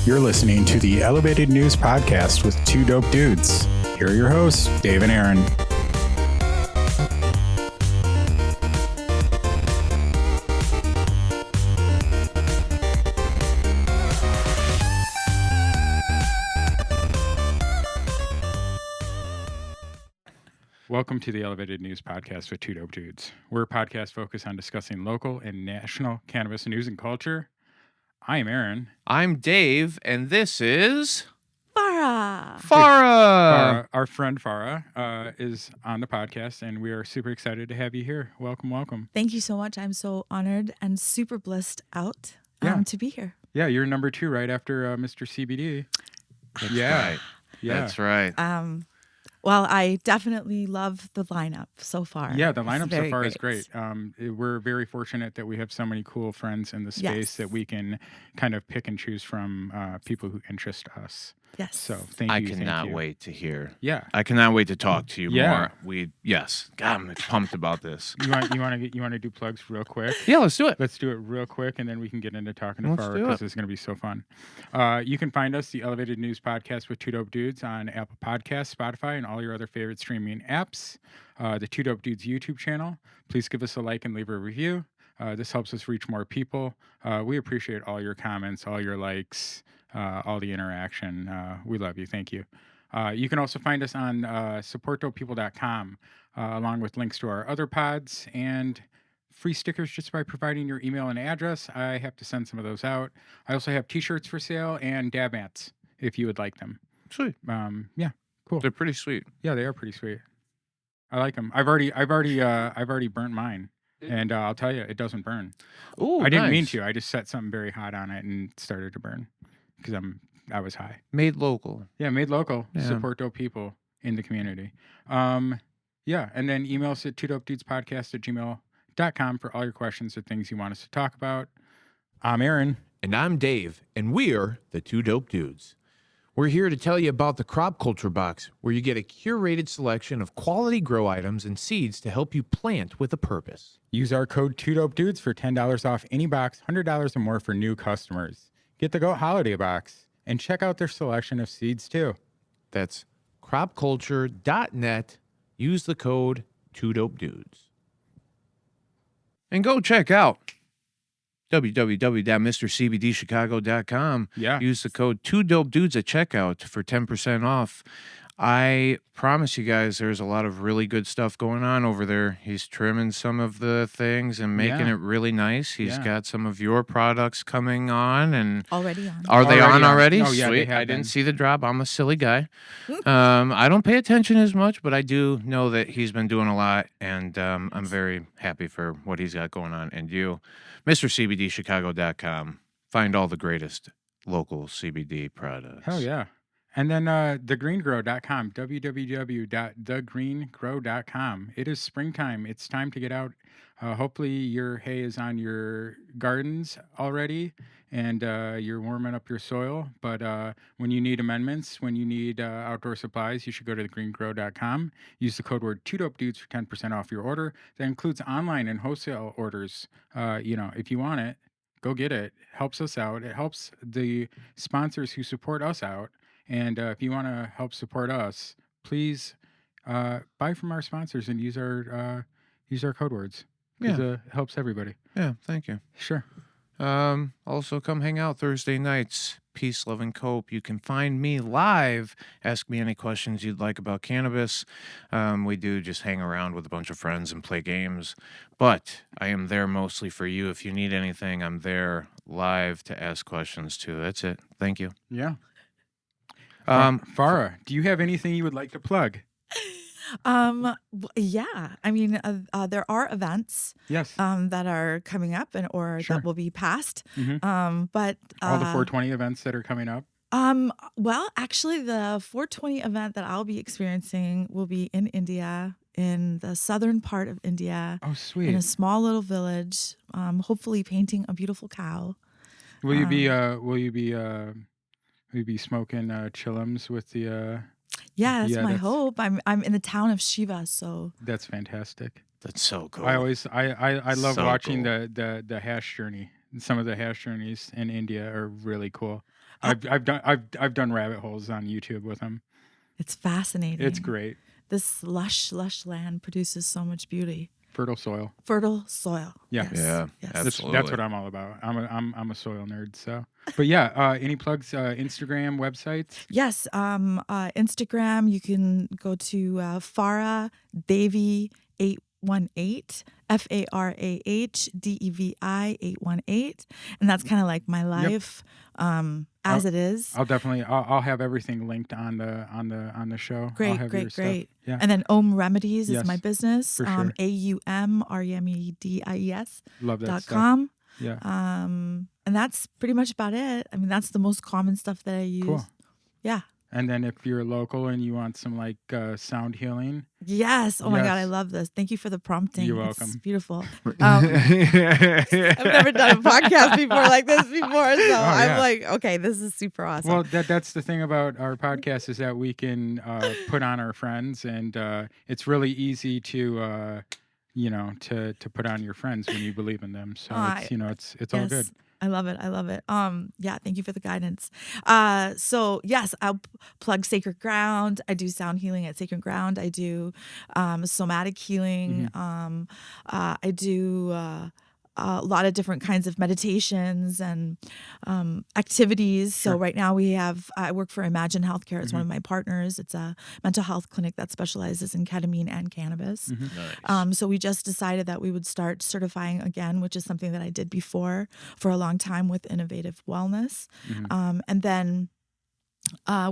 You're listening to the Elevated News Podcast with two dope dudes. Here are your hosts, Dave and Aaron. Welcome to the Elevated News Podcast with two dope dudes. We're a podcast focused on discussing local and national cannabis news and culture. I am Aaron. I'm Dave, and this is... Farah! Our friend Farah is on the podcast, and we are super excited to have you here. Welcome. Thank you so much. I'm so honored and super blissed out to be here. Yeah, you're number 2 right after Mr. CBD. That's right. Yeah. That's right. Well, I definitely love the lineup so far. Yeah, the lineup so far is great. We're very fortunate that we have so many cool friends in the space that we can kind of pick and choose from people who interest us. Yes. So thank you. I cannot wait to hear. Yeah. I cannot wait to talk to you more. God, I'm pumped about this. You want to do plugs real quick? Yeah, let's do it. Let's do it real quick, and then we can get into talking to Farah because it's going to be so fun. You can find us, the Elevated News Podcast with Two Dope Dudes, on Apple Podcasts, Spotify, and all your other favorite streaming apps. The Two Dope Dudes YouTube channel. Please give us a like and leave a review. This helps us reach more people. We appreciate all your comments, all your likes, all the interaction. We love you. Thank you. You can also find us on supportdopepeople.com, along with links to our other pods and free stickers just by providing your email and address. I have to send some of those out. I also have t-shirts for sale and dab mats if you would like them. Sweet. Yeah, cool. They're pretty sweet. Yeah, they are pretty sweet. I like them. I've already burnt mine. And I'll tell you, it doesn't burn. Ooh, I didn't mean to. I just set something very hot on it and started to burn because I was high. Made local. Yeah, made local. Yeah. Support dope people in the community. Yeah, and then email us at twodopedudespodcast@gmail.com for all your questions or things you want us to talk about. I'm Aaron. And I'm Dave, and we're the Two Dope Dudes. We're here to tell you about the Crop Culture Box, where you get a curated selection of quality grow items and seeds to help you plant with a purpose. Use our code 2DOPEDUDES for $10 off any box, $100 or more for new customers. Get the Goat Holiday Box, and check out their selection of seeds too. That's cropculture.net. Use the code 2DOPEDUDES. And go check out www.mrcbdchicago.com. Yeah. Use the code 2DOPEDUDES at checkout for 10% off. I promise you guys there's a lot of really good stuff going on over there. He's trimming some of the things and making it really nice. He's got some of your products coming on. And already on. Are they on already? Oh, yeah, Sweet. I didn't see the drop. I'm a silly guy. I don't pay attention as much, but I do know that he's been doing a lot, and I'm very happy for what he's got going on. And you, MrCBDChicago.com. Find all the greatest local CBD products. Hell yeah. And then thegreengrow.com, www.thegreengrow.com. It is springtime. It's time to get out. Hopefully your hay is on your gardens already, and you're warming up your soil. But when you need amendments, when you need outdoor supplies, you should go to thegreengrow.com. Use the code word 2DOPEDUDES for 10% off your order. That includes online and wholesale orders. If you want it, go get it. Helps us out. It helps the sponsors who support us out. And if you want to help support us, please buy from our sponsors and use our code words. Because it helps everybody. Yeah, thank you. Sure. Also, come hang out Thursday nights. Peace, Love, and Cope. You can find me live. Ask me any questions you'd like about cannabis. We do just hang around with a bunch of friends and play games. But I am there mostly for you. If you need anything, I'm there live to ask questions too. That's it. Thank you. Yeah. Farah, do you have anything you would like to plug? Yeah. I mean, there are events. Yes. That are coming up that will be passed. Mm-hmm. But all the 420 events that are coming up. Well, actually, the 420 event that I'll be experiencing will be in India, in the southern part of India. Oh, sweet! In a small little village. Hopefully, painting a beautiful cow. Will you be smoking chillums with the? Yeah, that's my hope. I'm in the town of Shiva, so that's fantastic. That's so cool. I love watching the hash journey. Some of the hash journeys in India are really cool. I've done rabbit holes on YouTube with him. It's fascinating. It's great. This lush land produces so much beauty. Fertile soil. Fertile soil. Yeah. Yes. Yeah, Yes. absolutely. That's what I'm all about. I'm a soil nerd. So, but yeah. Any plugs? Instagram, websites? Yes. Instagram. You can go to Farah Devi 818. FARAHDEVI 818, and that's kind of like my life as it is. I'll have everything linked on the show. Great. Yeah. And then AUM Remedies is Yes, my business. for sure. AUM Remedies Love that stuff. .com. Yeah. And that's pretty much about it. I mean, that's the most common stuff that I use. Cool. Yeah. And then if you're local and you want some sound healing. Yes. Oh my God, I Yes. love this. Thank you for the prompting. You're It's welcome. beautiful. I've never done a podcast before like this before, so I'm like, okay, this is super awesome. Well, that's the thing about our podcast is that we can put on our friends, and it's really easy to to put on your friends when you believe in them. So it's all good. I love it. Yeah, thank you for the guidance. So yes, I'll plug Sacred Ground. I do sound healing at Sacred Ground. I do somatic healing. I do a lot of different kinds of meditations and activities. Sure. So right now I work for Imagine Healthcare. It's one of my partners. It's a mental health clinic that specializes in ketamine and cannabis. Nice. So we just decided that we would start certifying again, which is something that I did before for a long time with Innovative Wellness. And then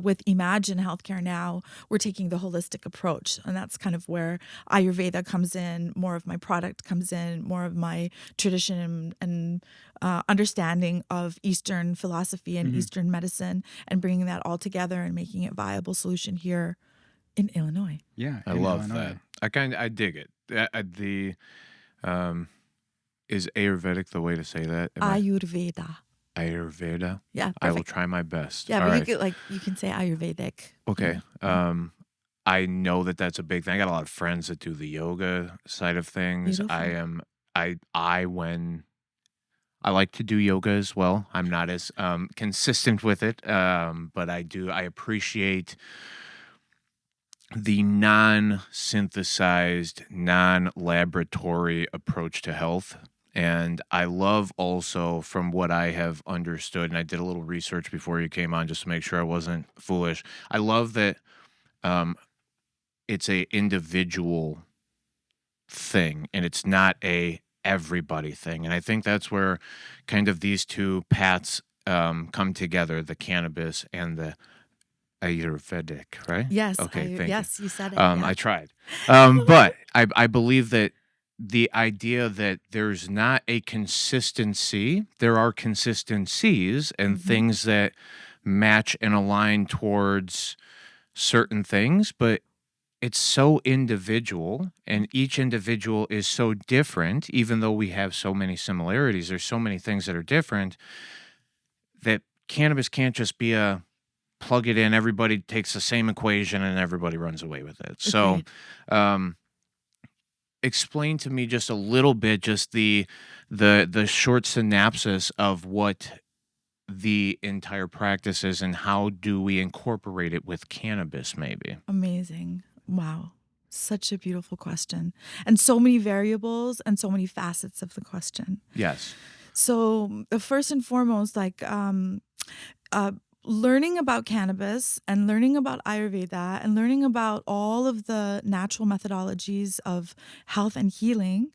with Imagine Healthcare now, we're taking the holistic approach. And that's kind of where Ayurveda comes in, more of my product comes in, more of my tradition and understanding of Eastern philosophy and Eastern medicine, and bringing that all together and making it a viable solution here in Illinois. Yeah. I in love Illinois. that. I dig it. Is Ayurvedic the way to say that? Ayurveda. Ayurveda. Yeah, I will perfect. try my best. Yeah, All but right. you can say Ayurvedic. Okay. I know that's a big thing. I got a lot of friends that do the yoga side of things. Beautiful. I like to do yoga as well. I'm not as consistent with it, but I appreciate the non-synthesized, non-laboratory approach to health. And I love also, from what I have understood, and I did a little research before you came on just to make sure I wasn't foolish. I love that it's a individual thing and it's not a everybody thing. And I think that's where kind of these two paths come together, the cannabis and the Ayurvedic, right? Yes. Okay, thank yes, you said it. I tried. But I believe that the idea that there's not a consistency, there are consistencies and things that match and align towards certain things, but it's so individual, and each individual is so different. Even though we have so many similarities, there's so many things that are different, that cannabis can't just be a plug it in, everybody takes the same equation and everybody runs away with it. So explain to me just a little bit, just the short synopsis of what the entire practice is and how do we incorporate it with cannabis, maybe. Amazing. Wow. Such a beautiful question. And so many variables and so many facets of the question. Yes. So first and foremost, learning about cannabis and learning about Ayurveda and learning about all of the natural methodologies of health and healing,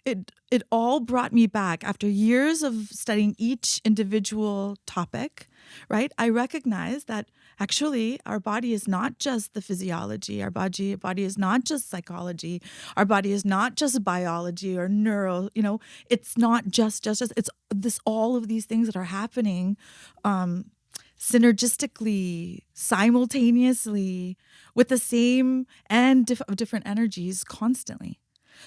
it all brought me back after years of studying each individual topic, right? I recognized that actually our body is not just the physiology, our body is not just psychology, our body is not just biology or neuro, it's not just it's this, all of these things that are happening synergistically, simultaneously, with the same and different energies constantly.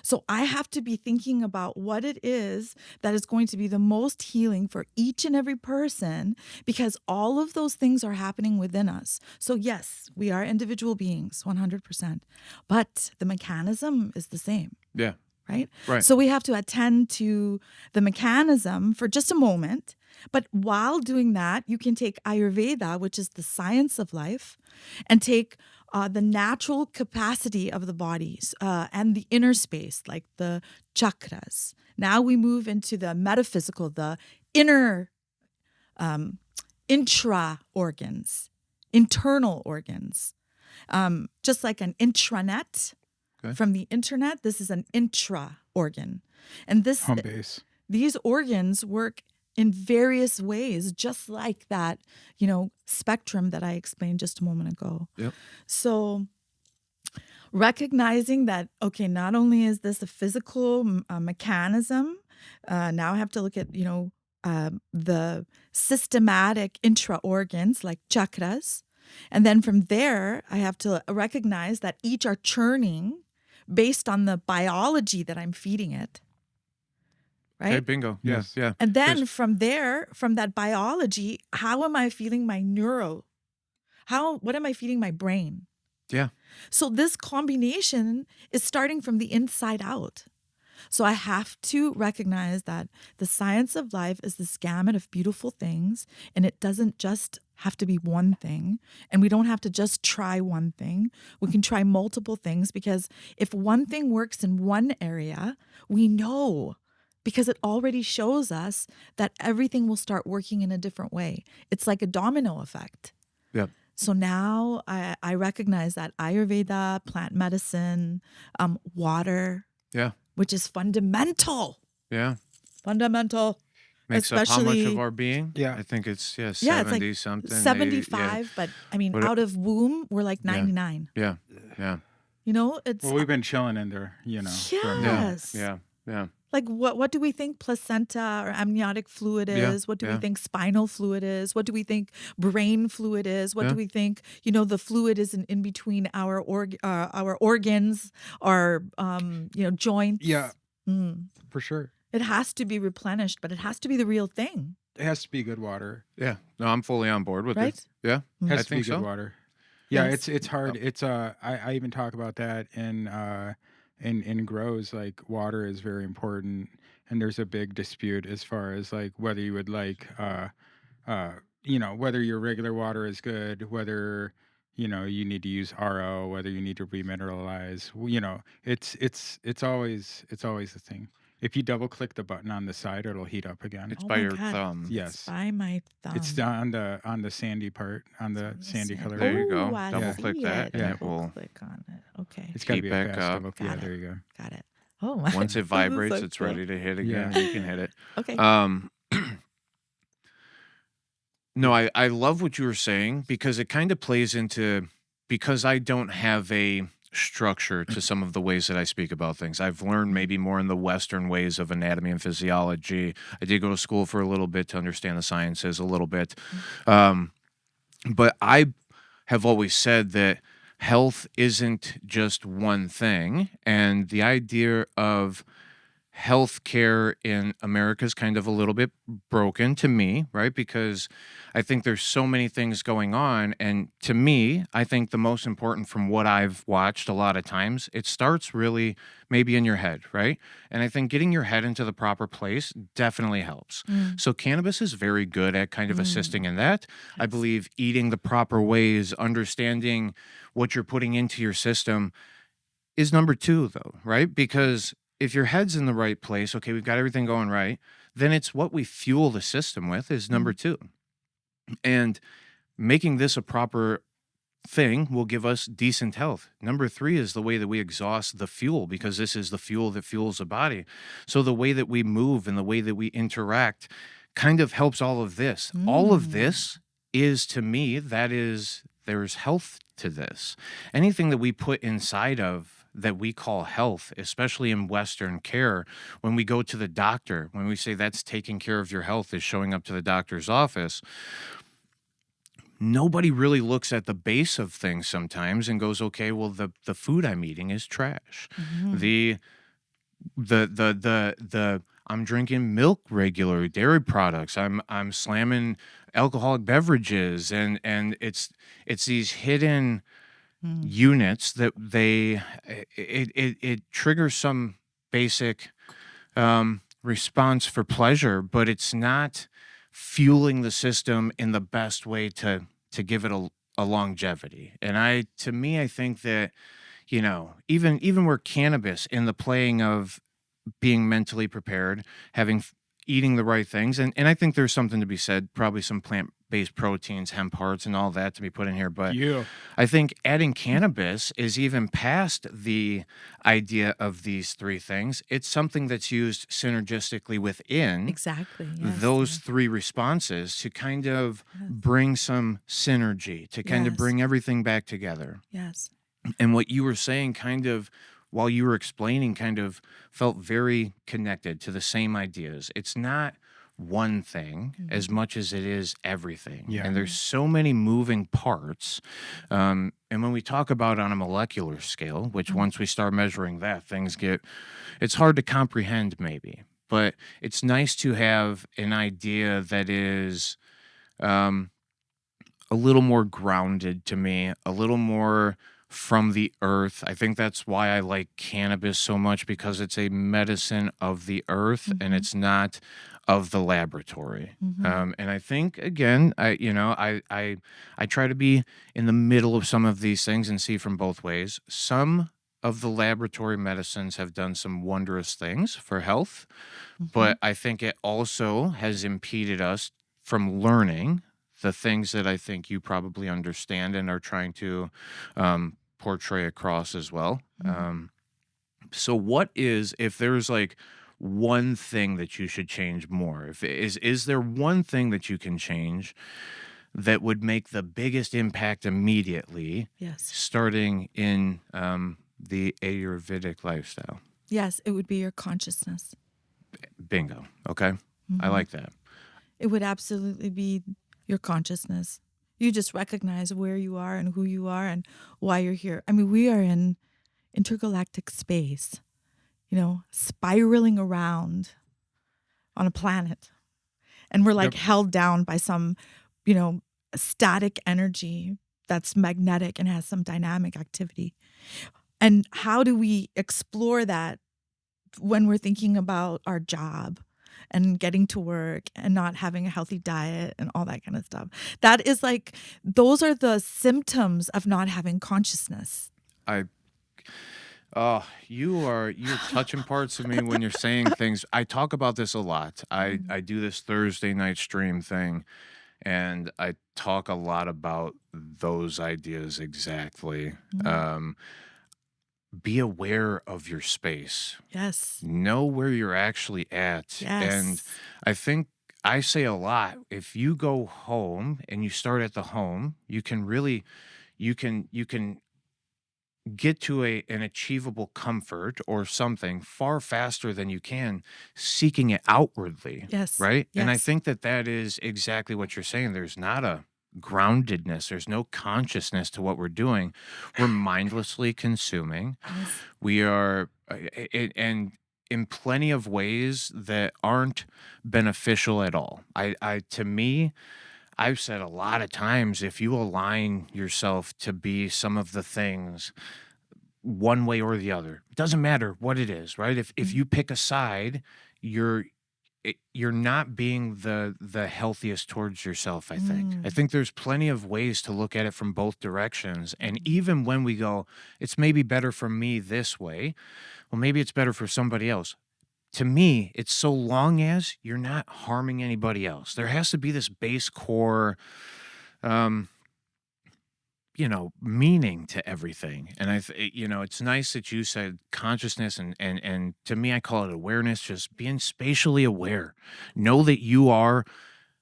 So I have to be thinking about what it is that is going to be the most healing for each and every person, because all of those things are happening within us. So yes, we are individual beings, 100%, but the mechanism is the same. Yeah. Right? Right. So we have to attend to the mechanism for just a moment, But while doing that, you can take Ayurveda, which is the science of life, and take the natural capacity of the bodies and the inner space, like the chakras. Now we move into the metaphysical, the inner intra organs, internal organs. Just like an intranet from the internet, this is an intra organ. And Home base. these organs work in various ways, just like that, spectrum that I explained just a moment ago. Yep. So recognizing that, okay, not only is this a physical mechanism, now I have to look at, the systematic intra-organs like chakras. And then from there, I have to recognize that each are churning based on the biology that I'm feeding it. Right? Okay, bingo. Yes. Yeah. And then from there, from that biology, how am I feeding my what am I feeding my brain? Yeah. So this combination is starting from the inside out. So I have to recognize that the science of life is this gamut of beautiful things, and it doesn't just have to be one thing, and we don't have to just try one thing. We can try multiple things, because if one thing works in one area, we know, because it already shows us that everything will start working in a different way. It's like a domino effect. Yep. So now I recognize that Ayurveda, plant medicine, water, Yeah. which is fundamental. Yeah. Fundamental. Makes up how much Especially- of our being? Yeah. I think it's 70 Yeah, it's like something. 75, 80, but I mean, But, out of womb, we're like 99. yeah. Yeah. It's Well, we've been chilling in there, for a Yeah. minute. Yeah. Yes. Yeah. Yeah. like what do we think placenta or amniotic fluid Yeah, is? What do we yeah. think spinal fluid is? What do we think brain fluid is? What Yeah. do we think, the fluid is in between our organs, our joints? Yeah, Mm. for sure. It has to be replenished, but it has to be the real thing, It has to be good water. Yeah. No, I'm fully on board with right? it. Yeah. Mm. Has I to be think good so. water. Yeah, Yes. it's hard. It's I even talk about that in grows, like water is very important, and there's a big dispute as far as like whether you would like whether your regular water is good, whether you need to use RO, whether you need to remineralize. It's always a thing. If you double click the button on the side, it'll heat up again. It's Oh by my your God. thumb. It's Yes. by my thumb. It's on the sandy part, on the sandy color. There you go. Ooh, I Double see click that, it. and it Double will click on it. Okay. It's got to heat be a back fast up. double. Got Yeah, it. there you go. Got it. Oh my. Once it this is vibrates, so it's cool. ready to hit again. Yeah. You can hit it. Okay. No, I love what you were saying, because it kind of plays into, because I don't have a structure to some of the ways that I speak about things. I've learned maybe more in the Western ways of anatomy and physiology. I did go to school for a little bit to understand the sciences a little bit. But I have always said that health isn't just one thing. And the idea of healthcare in America is kind of a little bit broken to me, right? Because I think there's so many things going on. And to me, I think the most important, from what I've watched a lot of times, it starts really maybe in your head, right? And I think getting your head into the proper place definitely helps. So cannabis is very good at kind of assisting in that. I Yes. believe eating the proper ways, understanding what you're putting into your system is number two, though, right? Because if your head's in the right place, okay, we've got everything going right, then it's what we fuel the system with is number two. And making this a proper thing will give us decent health. Number three is the way that we exhaust the fuel, because this is the fuel that fuels the body. So the way that we move and the way that we interact kind of helps all of this. All of this is, to me, there's health to this. Anything that we put inside of that we call health, especially in Western care, when we go to the doctor, when we say that's taking care of your health, is showing up to the doctor's office, nobody really looks at the base of things sometimes and goes, okay, well, the food I'm eating is trash. The I'm drinking milk regularly, dairy products. I'm slamming alcoholic beverages, and it's these hidden units that it triggers some basic response for pleasure, but it's not fueling the system in the best way to give it a longevity. And to me, I think that, even where cannabis in the playing of being mentally prepared, eating the right things, and I think there's something to be said, probably some plant-based proteins, hemp hearts, and all that to be put in here. But Yeah. I think adding cannabis is even past the idea of these three things. It's something that's used synergistically within Exactly. Yes. those three responses to kind of bring some synergy, to kind of bring everything back together. Yes. And what you were saying, kind of while you were explaining, kind of felt very connected to the same ideas. It's not one thing as much as it is everything. Yeah. And there's so many moving parts. And when we talk about on a molecular scale, which once we start measuring that, it's hard to comprehend maybe. But it's nice to have an idea that is a little more grounded to me, a little more from the earth. I think that's why I like cannabis so much, because it's a medicine of the earth and it's not of the laboratory. And I think, again, I try to be in the middle of some of these things and see from both ways. Some of the laboratory medicines have done some wondrous things for health, but I think it also has impeded us from learning the things that I think you probably understand and are trying to portray across as well. So what if there's like one thing that you should change more? Is there one thing that you can change that would make the biggest impact immediately, starting in the Ayurvedic lifestyle? Yes, it would be your consciousness. Bingo. Okay. I like that. It would absolutely be your consciousness. You just recognize where you are and who you are and why you're here. I mean, we are in intergalactic space, spiraling around on a planet. And we're like held down by some, static energy that's magnetic and has some dynamic activity. And how do we explore that when we're thinking about our job and getting to work and not having a healthy diet and all that kind of stuff? That is like, those are the symptoms of not having consciousness. You're touching parts of me when you're saying things. I talk about this a lot. I do this Thursday night stream thing, and I talk a lot about those ideas exactly. Be aware of your space. Yes. Know where you're actually at. Yes. And I think I say a lot, if you go home and you start at the home, you can get to an achievable comfort or something far faster than you can seeking it outwardly. Yes. Right? Yes. And I think that is exactly what you're saying. There's not a groundedness. There's no consciousness to what we're doing. We're mindlessly consuming. Yes. We are, and in plenty of ways that aren't beneficial at all. To me, I've said a lot of times, if you align yourself to be some of the things one way or the other, it doesn't matter what it is, right? If you pick a side, you're not being the healthiest towards yourself, I think. I think there's plenty of ways to look at it from both directions. And even when we go, it's maybe better for me this way, well, maybe it's better for somebody else. To me, it's so long as you're not harming anybody else. There has to be this base core, meaning to everything. And it's nice that you said consciousness, and to me, I call it awareness, just being spatially aware. Know that you are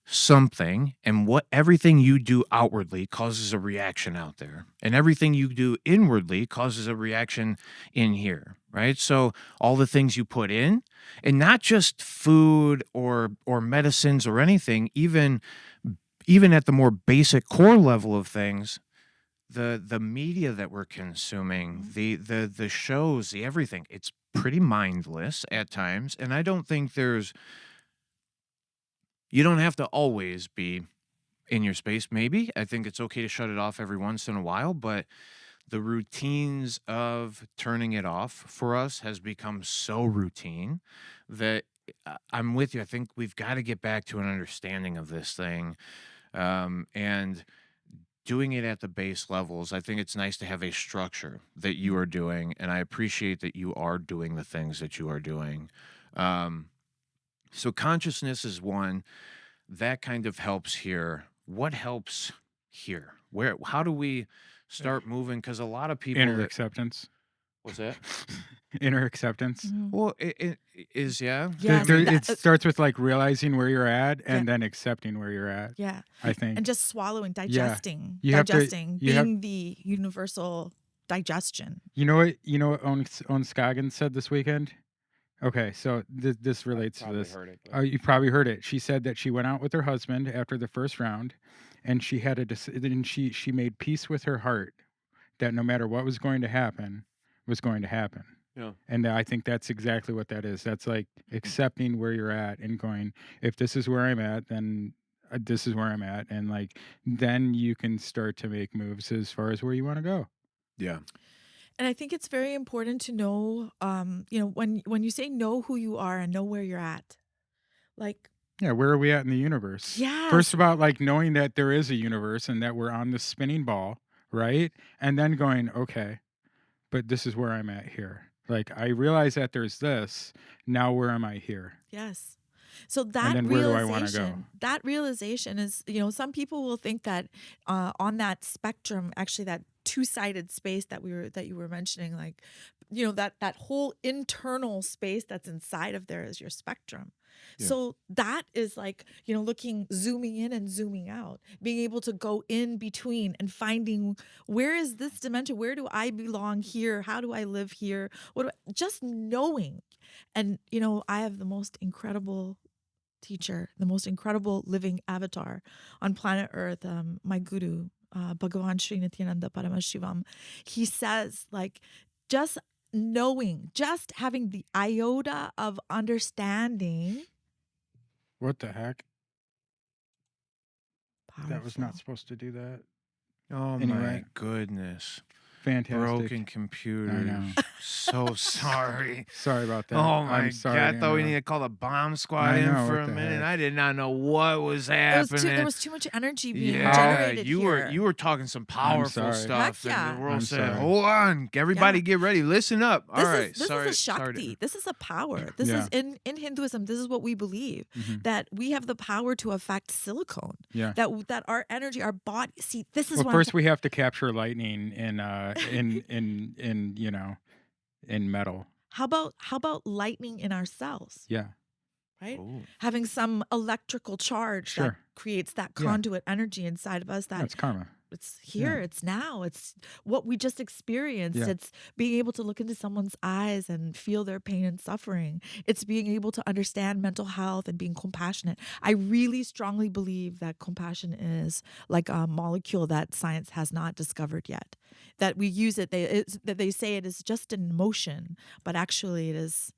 something, and what everything you do outwardly causes a reaction out there, and everything you do inwardly causes a reaction in here, right? So all the things you put in, and not just food or medicines or anything, even at the more basic core level of things, the media that we're consuming, the shows, the everything, it's pretty mindless at times. And I don't think you don't have to always be in your space. Maybe I think it's okay to shut it off every once in a while, but the routines of turning it off for us has become so routine that I'm with you. I think we've got to get back to an understanding of this thing, and doing it at the base levels. I think it's nice to have a structure that you are doing, and I appreciate that you are doing the things that you are doing. So consciousness is one that kind of helps here. What helps here? How do we start moving? Because a lot of people Inner acceptance. What's that? Inner acceptance. Well, it is, yeah. Yes, It starts with like realizing where you're at and Yeah. then accepting where you're at. Yeah. I think. And just swallowing, digesting, You have to- digesting, you have- being the universal digestion. You know what? You know what On Scoggins said this weekend? Okay, so this relates to this. Heard it, You probably heard it. She said that she went out with her husband after the first round, and she had then she made peace with her heart that no matter what was going to happen, was going to happen. Yeah. And I think that's exactly what that is. That's like accepting where you're at and going, if this is where I'm at, then this is where I'm at, and like then you can start to make moves as far as where you want to go. Yeah. And I think it's very important to know, when you say know who you are and know where you're at, like, Yeah, where are we at in the universe? Yes. First about like knowing that there is a universe and that we're on this spinning ball, right? And then going, okay, but this is where I'm at here. Like I realize that there's this. Now where am I here? yes. So that then where do I wanna go? that realization is, some people will think that on that spectrum, actually that two-sided space that you were mentioning, like, that whole internal space that's inside of there is your spectrum. Yeah. So that is like, zooming in and zooming out, being able to go in between and finding where is this dimension? Where do I belong here? How do I live here? Just knowing. And, I have the most incredible teacher, the most incredible living avatar on planet Earth, my guru, Bhagavan Sri Nithyananda Paramashivam. He says, like, just knowing, just having the iota of understanding. What the heck? That was Powerful. not supposed to do that. Oh my Anyway. goodness. Fantastic. Broken computers. So sorry. Sorry about that. Oh my I'm sorry. God! I thought we Anna. needed to call the bomb squad I in know, for what a the minute. heck? I did not know what was happening. There was too much energy being Yeah, generated you here. were talking some powerful sorry. stuff, Heck yeah. and the world I'm said, sorry. "Hold on, everybody, Yeah. get ready, listen up." All This right, is sorry, a Shakti. This is a power. This is in Hinduism. This is what we believe, Mhm. that we have the power to affect silicone. Yeah. That our energy, our body. See, this is Well, what first we have to capture lightning in in metal. How about lightning in our cells, Yeah. right? Ooh. Having some electrical charge that Sure. creates that Yeah. conduit energy inside of us. That That's karma. it's here, it's now, it's what we just experienced. Yeah. It's being able to look into someone's eyes and feel their pain and suffering. It's being able to understand mental health and being compassionate. I really strongly believe that compassion is like a molecule that science has not discovered yet. That we use it, that they say it is just an emotion, but actually it is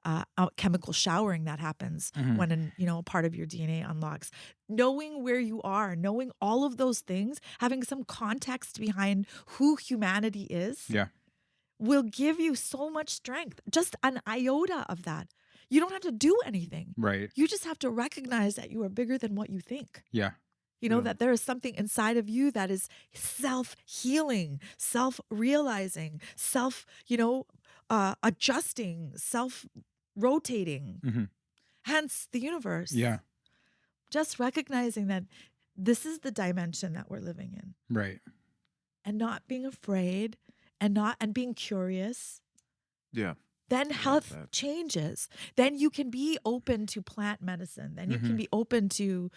a chemical showering that happens Mhm. when a part of your DNA unlocks. Knowing where you are, knowing all of those things, having some context behind who humanity is, Yeah. will give you so much strength. Just an iota of that. You don't have to do anything. Right. You just have to recognize that you are bigger than what you think. Yeah. Yeah. That there is something inside of you that is self-healing, self-realizing, adjusting, self-rotating. Mhm. Hence the universe. Yeah. Just recognizing that this is the dimension that we're living in, Right. and not being afraid and being curious. Yeah. Then health that. changes. Then you can be open to plant medicine. Then you can be open to,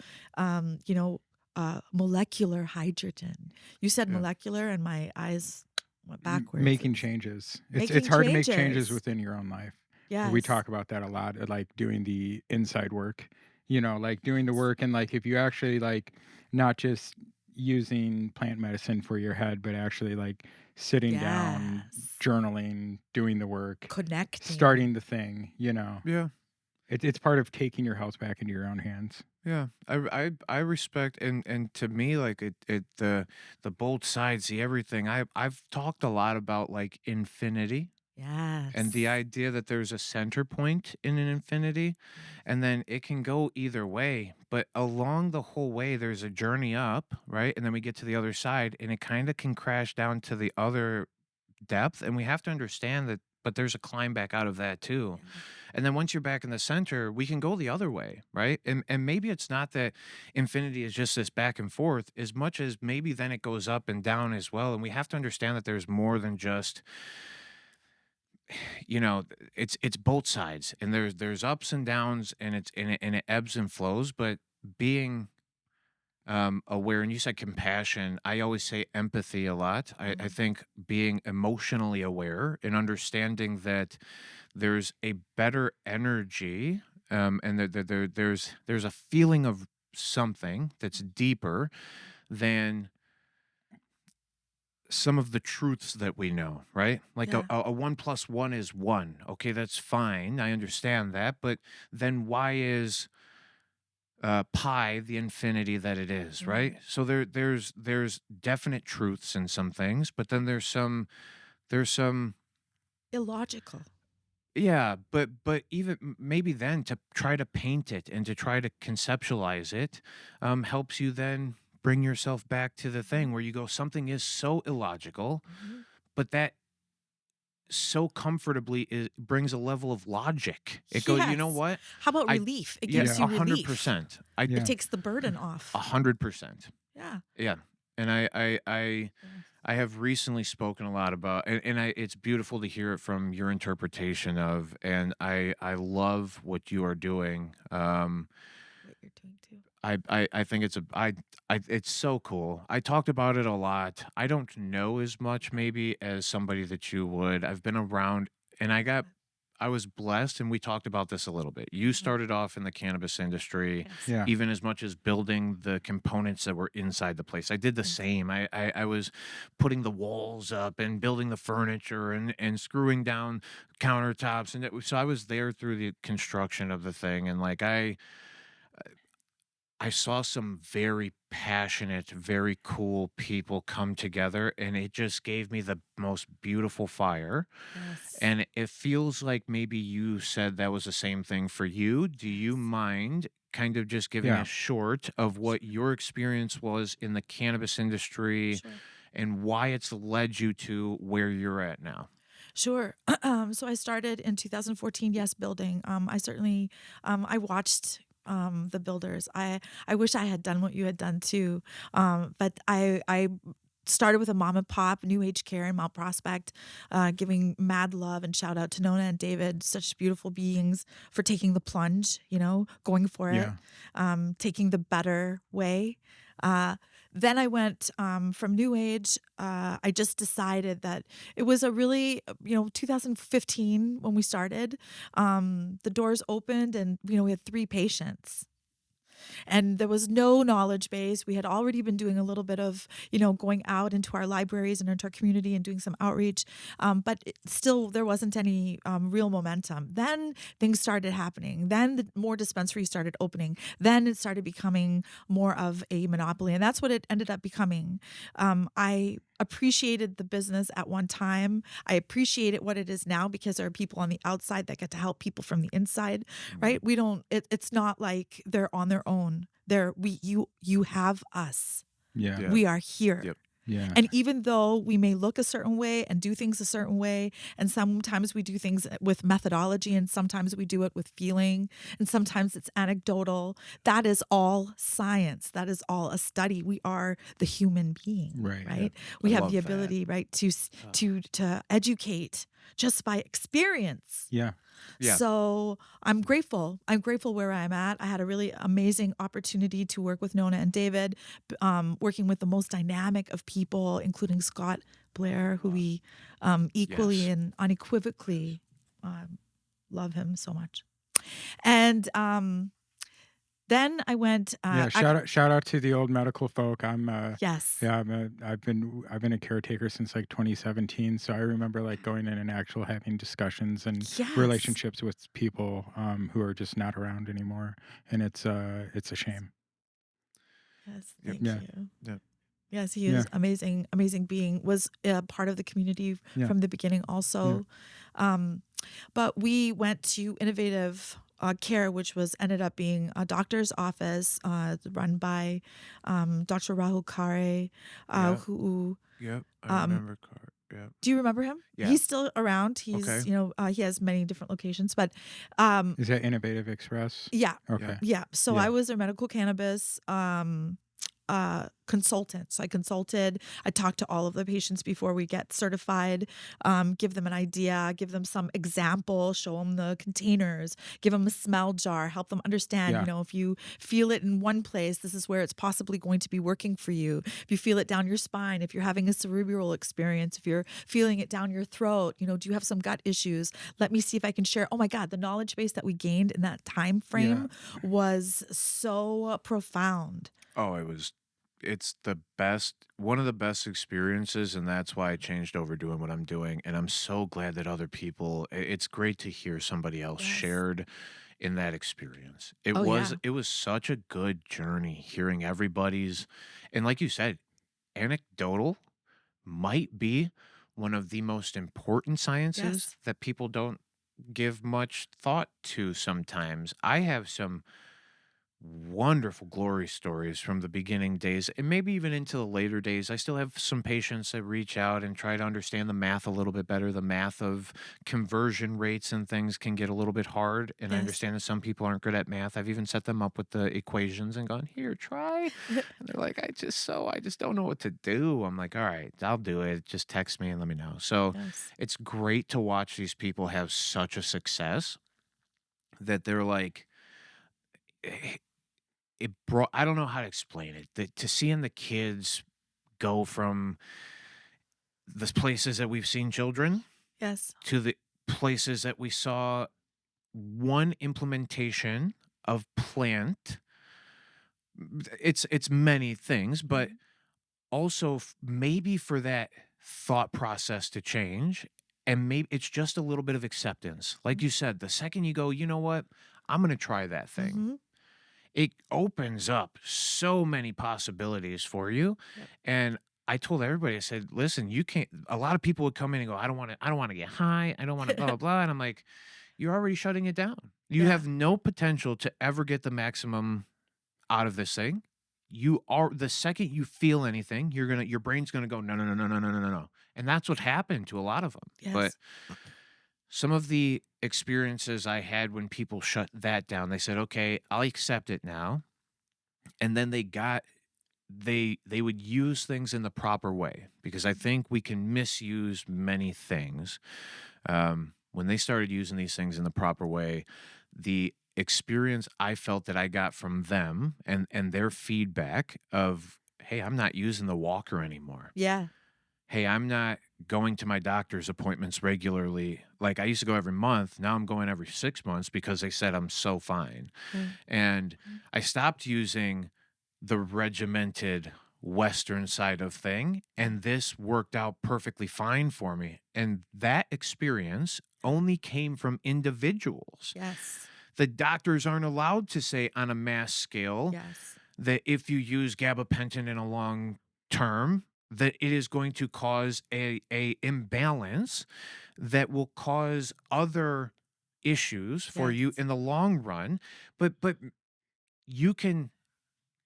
molecular hydrogen. You said Yeah. molecular, and my eyes went backwards. Making changes. It's Making hard to make changes changes. within your own life. Yes. We talk about that a lot, like doing the inside work, like doing the work. And like, if you actually like not just using plant medicine for your head, but actually like sitting down, Yes. journaling, doing the work, Connecting. starting the thing, Yeah. it's part of taking your health back into your own hands. Yeah, I respect, and to me, like the both sides, see everything. I've talked a lot about like infinity, Yes. And the idea that there's a center point in an infinity, and then it can go either way, but along the whole way, there's a journey up, right? And then we get to the other side, and it kind of can crash down to the other depth. And we have to understand that, but there's a climb back out of that too. Yeah. And then once you're back in the center, we can go the other way, right? And maybe it's not that infinity is just this back and forth, as much as maybe then it goes up and down as well. And we have to understand that there's more than just, you know, it's both sides, and there's ups and downs, and it ebbs and flows. But being aware, and you said compassion, I always say empathy a lot. I think being emotionally aware and understanding that there's a better energy, and there's a feeling of something that's deeper than some of the truths that we know, right? Like Yeah. a 1 + 1 is 1. Okay, that's fine. I understand that. But then why is pi the infinity that it is, right? So there's definite truths in some things, but then there's some Illogical. yeah, but even maybe then to try to paint it and to try to conceptualize it helps you then bring yourself back to the thing where you go, something is so illogical, but that so comfortably brings a level of logic. It goes, you know Yes. what? How about I- relief? It Yeah, gives you relief. 100%. Yeah. It takes the burden off. 100%. Yeah. Yeah. And I have recently spoken a lot about, it's beautiful to hear it from your interpretation of, and I love what you are doing. What you're doing too. I think it's so cool. I talked about it a lot. I don't know as much maybe as somebody that you would. I've been around, and I was blessed, and we talked about this a little bit. You started off in the cannabis industry, Yes. Yeah. even as much as building the components that were inside the place. I did the same. I was putting the walls up and building the furniture and screwing down countertops, and so I was there through the construction of the thing, and like I saw some very passionate, very cool people come together, and it just gave me the most beautiful fire. Yes. And it feels like maybe you said that was the same thing for you. Do you mind kind of just giving Yeah. a short of what your experience was in the cannabis industry Sure. and why it's led you to where you're at now? Sure. So I started in 2014. Yes, building. I certainly, I watched the builders. I wish I had done what you had done too. But I started with a mom and pop new age care in Mount Prospect, giving mad love and shout out to Nona and David, such beautiful beings, for taking the plunge. Going for it, taking the better way. Then I went from New Age. I just decided that it was a really, 2015 when we started, the doors opened and, we had 3 patients. And there was no knowledge base. We had already been doing a little bit of, going out into our libraries and into our community and doing some outreach. But still, there wasn't any real momentum. Then things started happening. Then more dispensaries started opening. Then it started becoming more of a monopoly. And that's what it ended up becoming. I appreciated the business at one time. I appreciate it what it is now because there are people on the outside that get to help people from the inside, right? We don't, it's not like they're on their own. You have us. Yeah. Yeah. We are here. Yep. Yeah. And even though we may look a certain way and do things a certain way, and sometimes we do things with methodology, and sometimes we do it with feeling, and sometimes it's anecdotal, that is all science. That is all a study. We are the human being, Right. right? We I have love the that. ability, right, to educate just by experience. Yeah. Yeah. So I'm grateful. I'm grateful where I'm at. I had a really amazing opportunity to work with Nona and David, working with the most dynamic of people, including Scott Blair, who we equally Yes. and unequivocally love him so much. And then I went. Shout out to the old medical folk. Yes. Yeah, I've been a caretaker since like 2017. So I remember like going in and actually having discussions and Yes. relationships with people who are just not around anymore, and it's a shame. Yes. Yep. Thank Yeah. you. Yep. Yes, he Yeah. is amazing, amazing being. Was part of the community Yeah. from the beginning also. But we went to Innovative Care, which ended up being a doctor's office run by Dr. Rahul Khare, Yeah. who Yep. I um, remember Car. Yep. do you remember him? Yeah. He's still around. Okay. He's he has many different locations, but Is that Innovative Express? yeah, Okay. yeah. So Yeah. I was their medical cannabis consultant. So I consulted. I talked to all of the patients before we get certified, give them an idea, give them some example, show them the containers, give them a smell jar, help them understand, Yeah. if you feel it in one place, this is where it's possibly going to be working for you. If you feel it down your spine, if you're having a cerebral experience, if you're feeling it down your throat, do you have some gut issues? Let me see if I can share. Oh my God, the knowledge base that we gained in that time frame was so profound. Oh, it's one of the best experiences, and that's why I changed over doing what I'm doing. And I'm so glad that other people, it's great to hear somebody else Yes. shared in that experience. It Oh, was yeah. it was such a good journey hearing everybody's, and like you said, anecdotal might be one of the most important sciences Yes. that people don't give much thought to sometimes. I have some wonderful glory stories from the beginning days and maybe even into the later days. I still have some patients that reach out and try to understand the math a little bit better. The math of conversion rates and things can get a little bit hard. And I Yes. understand that some people aren't good at math. I've even set them up with the equations and gone, here, try. And they're like, I just don't know what to do. I'm like, all right, I'll do it. Just text me and let me know. So Yes. it's great to watch these people have such a success that they're like, it brought, I don't know how to explain it, that to seeing the kids go from the places that we've seen children Yes. to the places that we saw one implementation of plant. It's many things, but also maybe for that thought process to change, and maybe it's just a little bit of acceptance. Like you said, the second you go, you know what, I'm going to try that thing. Mm-hmm. It opens up so many possibilities for you. Yep. And I told everybody, I said, listen, you can't, a lot of people would come in and go, I don't want to get high. I don't want to blah, blah, blah. And I'm like, you're already shutting it down. You Yeah. have no potential to ever get the maximum out of this thing. You are, the second you feel anything, your brain's going to go, no, no, no, no, no, no, no, no, no. And that's what happened to a lot of them. Yes. But some of the experiences I had when people shut that down, they said, okay, I'll accept it now. And then they would use things in the proper way, because I think we can misuse many things. When they started using these things in the proper way, the experience I felt that I got from them and their feedback of, hey, I'm not using the walker anymore. Yeah. Hey, I'm not going to my doctor's appointments regularly. Like I used to go every month. Now I'm going every 6 months because they said I'm so fine. And I stopped using the regimented Western side of thing. And this worked out perfectly fine for me. And that experience only came from individuals. Yes. The doctors aren't allowed to say on a mass scale Yes. that if you use gabapentin in a long term, that it is going to cause a imbalance that will cause other issues for you in the long run. But you can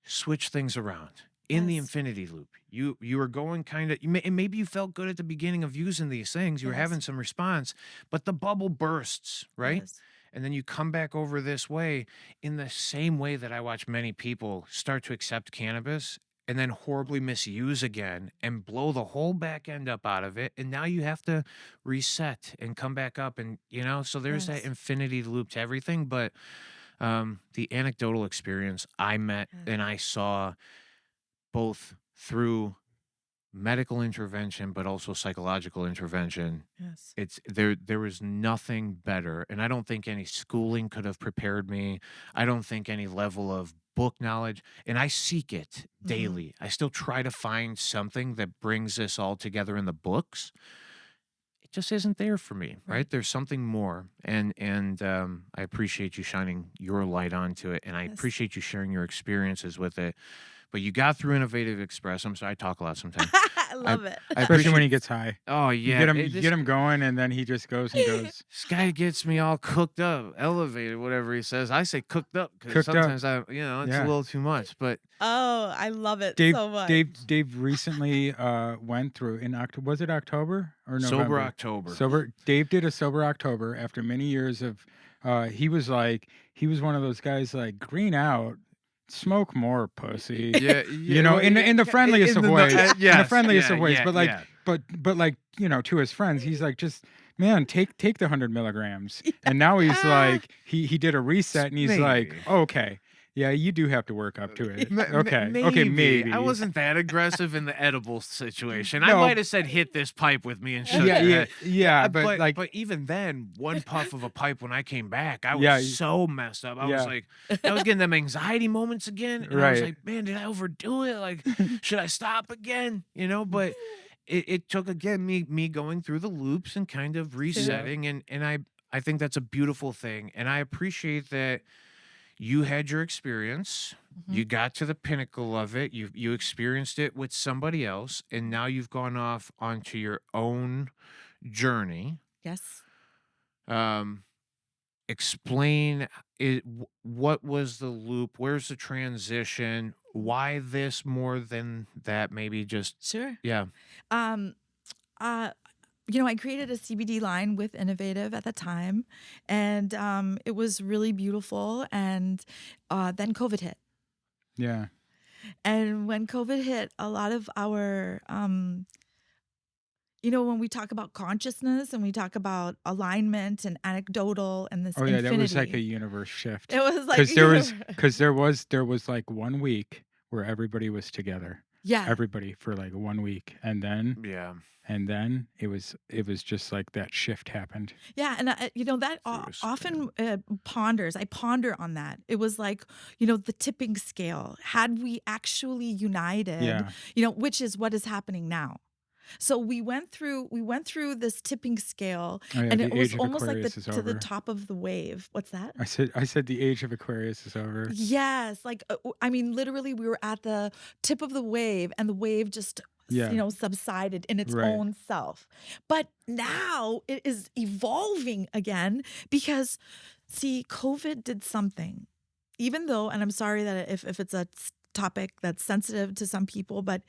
switch things around in the infinity loop. You were going kind of, and maybe you felt good at the beginning of using these things. You were having some response, but the bubble bursts, right? Yes. And then you come back over this way in the same way that I watch many people start to accept cannabis and then horribly misuse again and blow the whole back end up out of it. And now you have to reset and come back up. And, so there's that infinity loop to everything. But the anecdotal experience I met and I saw both through medical intervention, but also psychological intervention. Yes. It's there was nothing better. And I don't think any schooling could have prepared me. I don't think any level of book knowledge, and I seek it daily. I still try to find something that brings this all together in the books. It just isn't there for me, right? There's something more. And I appreciate you shining your light onto it. And I appreciate you sharing your experiences with it, but you got through Innovative Express. I'm sorry, I talk a lot sometimes. I love it. I Especially when appreciate- he gets high. Oh You yeah, get him, it- you this- get him going, and then he just goes and goes. This guy gets me all cooked up, elevated, whatever he says. I say cooked up because Cooked up. sometimes it's Yeah. a little too much. But Oh, I love it Dave, so much. Dave recently went through in October. Was it October or November? Sober October. Sober. Dave did a sober October after many years of. He was one of those guys like green out, smoke more, pussy. yeah, in the friendliest of ways. In the yes, friendliest yeah, of ways, yeah, but like, yeah. but like, to his friends, he's like, just man, take the 100 milligrams. And now he's like, he did a reset, and he's like, Maybe. okay, yeah, you do have to work up to it. Okay, maybe. maybe. I wasn't that aggressive in the edible situation. I No. might have said hit this pipe with me and shook Yeah, your yeah, head. yeah, but like, but even then, one puff of a pipe when I came back, I was Yeah, so messed up. I was yeah. like, I was getting them anxiety moments again, and I was Right. like, man, did I overdo it? Like, should I stop again? But it took again me going through the loops and kind of resetting, and I think that's a beautiful thing, and I appreciate that you had your experience. Mhm. You got to the pinnacle of it. You experienced it with somebody else, and now you've gone off onto your own journey. Yes. Explain it. What was the loop? Where's the transition? Why this more than that? Maybe just Sure. yeah. I created a CBD line with Innovative at the time, and it was really beautiful. And then COVID hit. yeah, And when COVID hit, a lot of our, when we talk about consciousness and we talk about alignment and anecdotal and this oh yeah, infinity, that was like a universe shift. it was like Because there was like 1 week where everybody was together, yeah, everybody for like 1 week, and then it was just like that shift happened. yeah, and that often ponders. I ponder on that. It was like the tipping scale. Had we actually united, Yeah, which is what is happening now. So we went through this tipping scale, oh yeah, and the it was age of almost like Aquarius is to the over. top of the wave. What's that? I said the age of Aquarius is over. Yes, like literally, we were at the tip of the wave, and the wave just Yeah. subsided in its Right. own self. But now it is evolving again because, see, COVID did something. Even though, and I'm sorry that if it's a topic that's sensitive to some people, but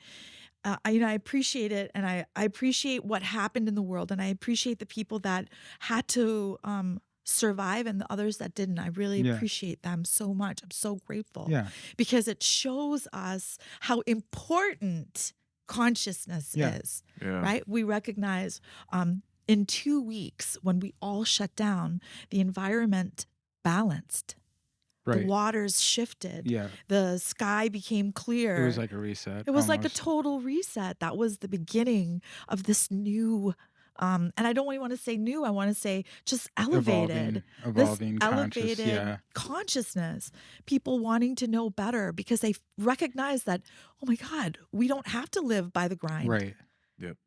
I appreciate it, and I appreciate what happened in the world, and I appreciate the people that had to survive and the others that didn't. I really Yeah. appreciate them so much. I'm so grateful Yeah, because it shows us how important consciousness Yeah. is, Yeah. right? We recognize in 2 weeks when we all shut down, the environment balanced. right. The waters shifted. Yeah, The sky became clear. it was like a reset. It was like a almost. total reset. That was the beginning of this new, and I don't even want to say new. I want to say just elevated. evolving This conscious. elevated Yeah, consciousness. People wanting to know better because they recognize that, oh my God, we don't have to live by the grind. right.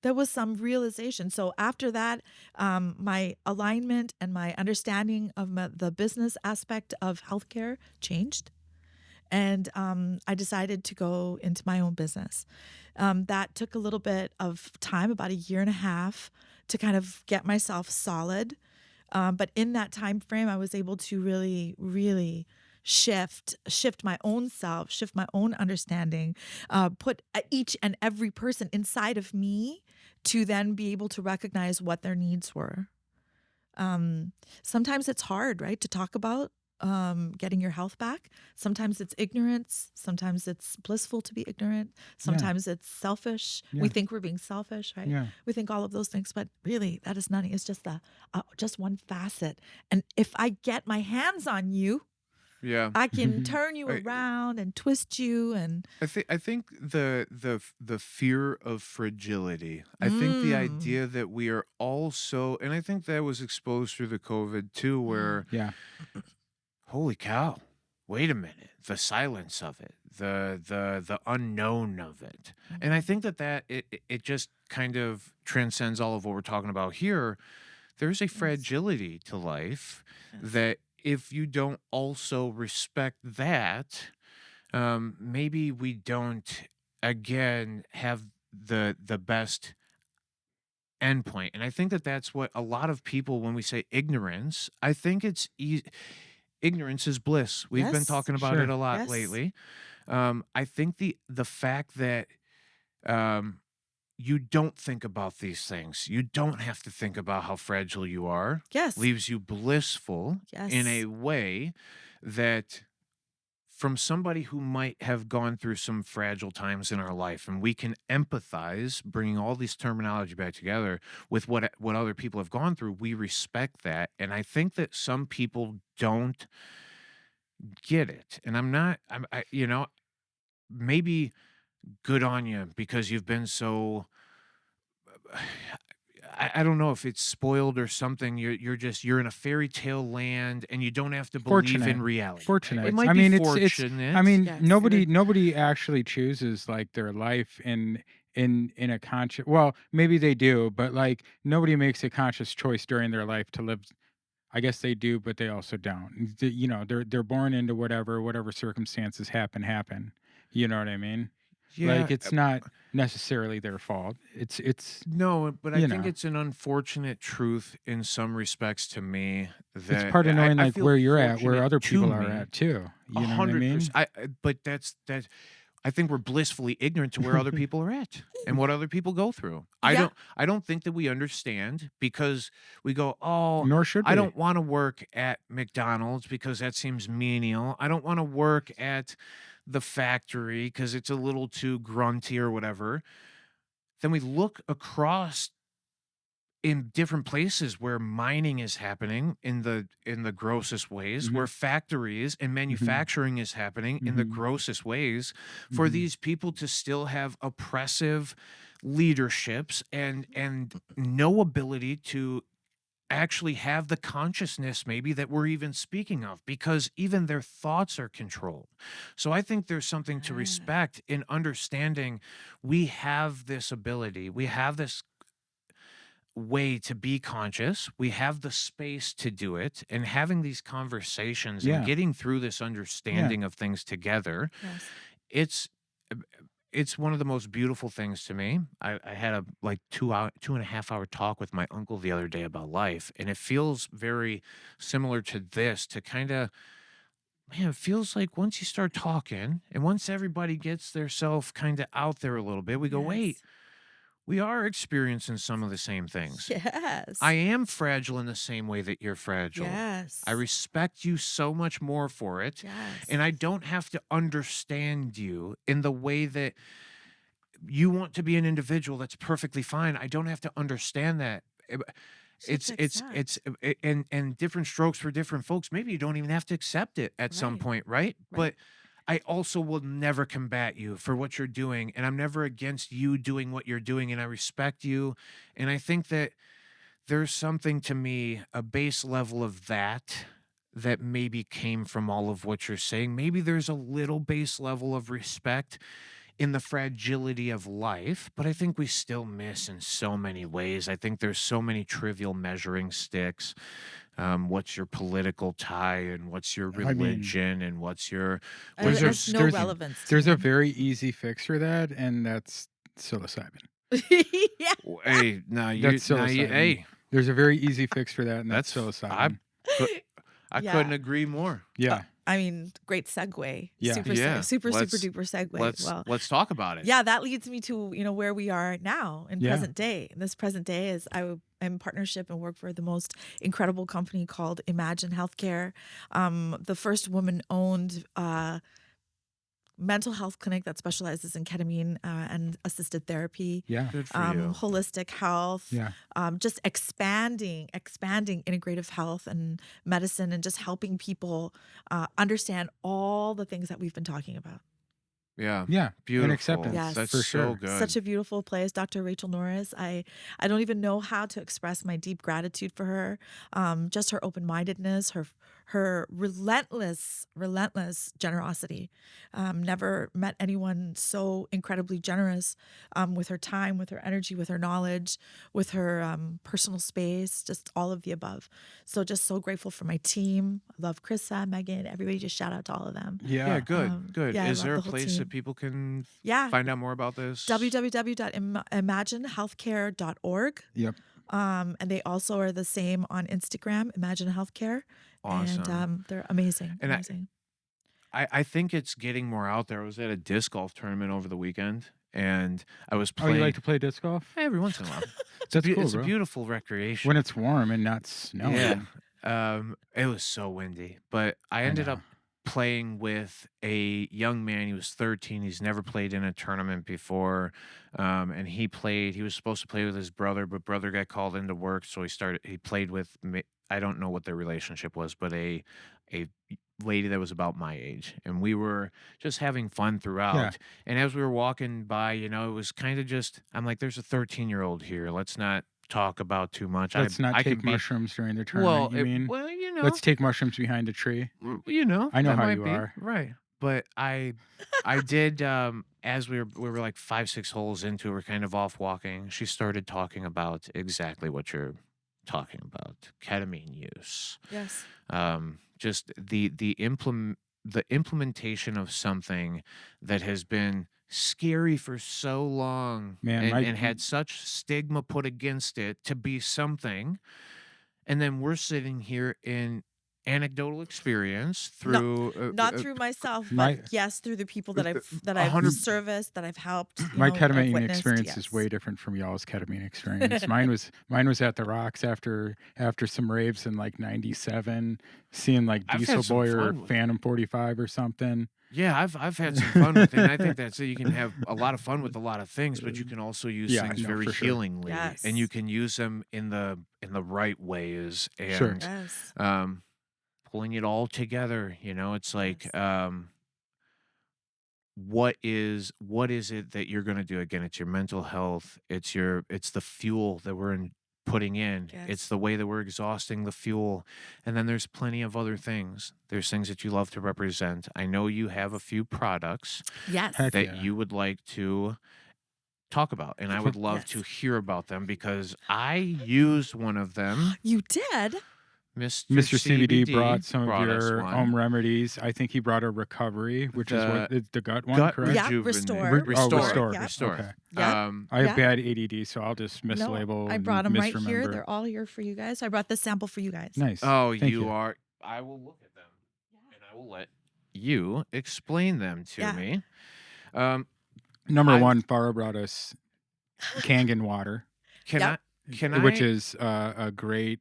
There was some realization. So after that, my alignment and my understanding of the business aspect of healthcare changed. And I decided to go into my own business. That took a little bit of time, about 1.5 years, to kind of get myself solid. But in that time frame, I was able to really, really shift my own self, shift my own understanding, put each and every person inside of me to then be able to recognize what their needs were. Sometimes it's hard, right, to talk about getting your health back. Sometimes it's ignorance. Sometimes it's blissful to be ignorant. Sometimes it's selfish. Yeah. We think we're being selfish, right? Yeah. We think all of those things, but really that is nothing. It's just just one facet. And if I get my hands on you, Yeah. I can turn you I- around and twist you and I think the fear of fragility. I think the Mm. idea that we are all so, and I think that was exposed through the COVID too, where Yeah. holy cow, wait a minute, the silence of it, the unknown of it, and I think that it just kind of transcends all of what we're talking about here. There's a fragility to life Yes. that if you don't also respect that, maybe we don't again have the best endpoint. And I think that that's what a lot of people, when we say ignorance, I think it's ignorance is bliss. We've been Yes. talking about it Sure. a lot Yes. lately. I think the fact that you don't think about these things, you don't have to think about how fragile you are, Yes. leaves you blissful in Yes. a way that from somebody who might have gone through some fragile times in our life, and we can empathize, bringing all these terminology back together with what other people have gone through. We respect that, and I think that some people don't get it. And maybe good on you because you've been so. I don't know if it's spoiled or something. You're in a fairy tale land and you don't have to believe in reality. Fortunate. It might I be mean, fortunate. I mean, Yes. nobody actually chooses like their life in a conscious. Well, maybe they do, but like nobody makes a conscious choice during their life to live. I guess they do, but they also don't. You know, they're born into whatever circumstances happen. You know what I mean? Like Yeah, it's not necessarily their fault. It's no, but I you think know, it's an unfortunate truth in some respects to me it's that part of knowing I like feel where you're at, where fortunate other to people are me. at too. You know what I 100%. mean? But that's I think we're blissfully ignorant to where other people are at and what other people go through. Yeah. I don't think that we understand because we go, "Oh, Nor should I we. don't want to work at McDonald's because that seems menial. I don't want to work at the factory because it's a little too grunty or whatever." Then we look across in different places where mining is happening in the grossest ways, where Mhm. factories and Mhm. manufacturing is happening in the Mhm. grossest ways, for Mhm. these people to still have oppressive leaderships and no ability to actually have the consciousness maybe that we're even speaking of, because even their thoughts are controlled. So I think there's something to Ah. respect in understanding we have this ability, we have this way to be conscious. We have the space to do it, and having these conversations and Yeah. getting through this understanding of things together. Yes. It's it's one of the most beautiful things to me. I had a like 2.5 hour talk with my uncle the other day about life, and it feels very similar to this. To kind of, man, it feels like once you start talking and once everybody gets their self kind of out there a little bit, we go, wait, Yes. we are experiencing some of the same things. Yes. I am fragile in the same way that you're fragile. Yes. I respect you so much more for it. Yes. And I don't have to understand you in the way that you want to be an individual. That's perfectly fine. I don't have to understand that. Just accept. And different strokes for different folks. Maybe you don't even have to accept it at some Right. point, right? Right. But I also will never combat you for what you're doing, and I'm never against you doing what you're doing, and I respect you. And I think that there's something to me, a base level of that maybe came from all of what you're saying. Maybe there's a little base level of respect in the fragility of life, but I think we still miss in so many ways. I think there's so many trivial measuring sticks. What's your political tie, and what's your I mean, religion, and what's your It what is your has no there's- relevance. To There's a me. very easy fix for that, and that's psilocybin. Yeah. Hey, That's psilocybin. hey, There's a very easy fix for that, and that's that's psilocybin. I Yeah. couldn't agree more. Yeah. I mean, great segue. Yeah. Super, Yeah. super Let's- duper segue. Well, Let's talk about it. yeah, that leads me to where we are now in Yeah. present day. This present day is I'm in partnership and work for the most incredible company called Imagine Healthcare, the first woman-owned mental health clinic that specializes in ketamine and assisted therapy. Yeah. Good for you. Holistic health, Yeah. just expanding integrative health and medicine, and just helping people understand all the things that we've been talking about. Yeah. Yeah. Beautiful. And acceptance. Yes. That's for so sure. good. Such a beautiful place, Dr. Rachel Norris. I don't even know how to express my deep gratitude for her. Just her open-mindedness, her her relentless generosity. Never met anyone so incredibly generous with her time, with her energy, with her knowledge, with her personal space, just all of the above. So just so grateful for my team. I love Krista, Megan, everybody. Just shout out to all of them. Yeah, good, good. Yeah, I Is love there a the whole place team. that people can Yeah. find out more about this? www.imaginehealthcare.org. Yep. And they also are the same on Instagram, Imagine Healthcare. Awesome. And they're amazing. And amazing. I think it's getting more out there. I was at a disc golf tournament over the weekend, and I was playing. Oh, you like to play disc golf? Every once in a while. That's cool, It's a bro. beautiful recreation. When it's warm and not snowing. Yeah. It was so windy, but I ended up playing with a young man. He was 13. He's never played in a tournament before. And he was supposed to play with his brother, but brother got called into work. So he played with me. I don't know what their relationship was, but a lady that was about my age, and we were just having fun throughout. Yeah. And as we were walking by, it was kind of just, I'm like, there's a 13-year-old here. Let's not talk about too much. Let's not take mushrooms during the tournament. Let's take mushrooms behind a tree. I know how might you be are. right. But I did as we were like 5-6 holes into, we're kind of off walking. She started talking about exactly what you're talking about, ketamine use. Yes. Just the implementation of something that has been scary for so long, and had such stigma put against it to be something, and then we're sitting here in anecdotal experience through not through myself, but yes, through the people that I've serviced, that I've helped. My ketamine experience is way different from y'all's ketamine experience. Mine was at the Rocks after some raves in like '97, seeing like Diesel Boy or Phantom 45 or something. Yeah, I've had some fun with it. And I think that's it. You can have a lot of fun with a lot of things, but you can also use things very healingly, and you can use them in the right ways. And pulling it all together, it's like, what is it that you're going to do? Again, it's your mental health. It's the fuel that we're putting in. It's the way that we're exhausting the fuel. And then there's plenty of other things. There's things that you love to represent. I know you have a few products that you would like to talk about, and I would love to hear about them, because I used one of them. You did? Mr. CBD brought some of your AUM Remedies. I think he brought a recovery, which is the gut one, correct? Yeah, restore. Restore. Okay. Yeah. I have bad ADD, so I'll just mislabel. I brought them right here. They're all here for you guys. I brought the sample for you guys. Nice. Oh, you are. I will look at them, and I will let you explain them to me. Number one, Farah brought us Kangen Water. Which is a great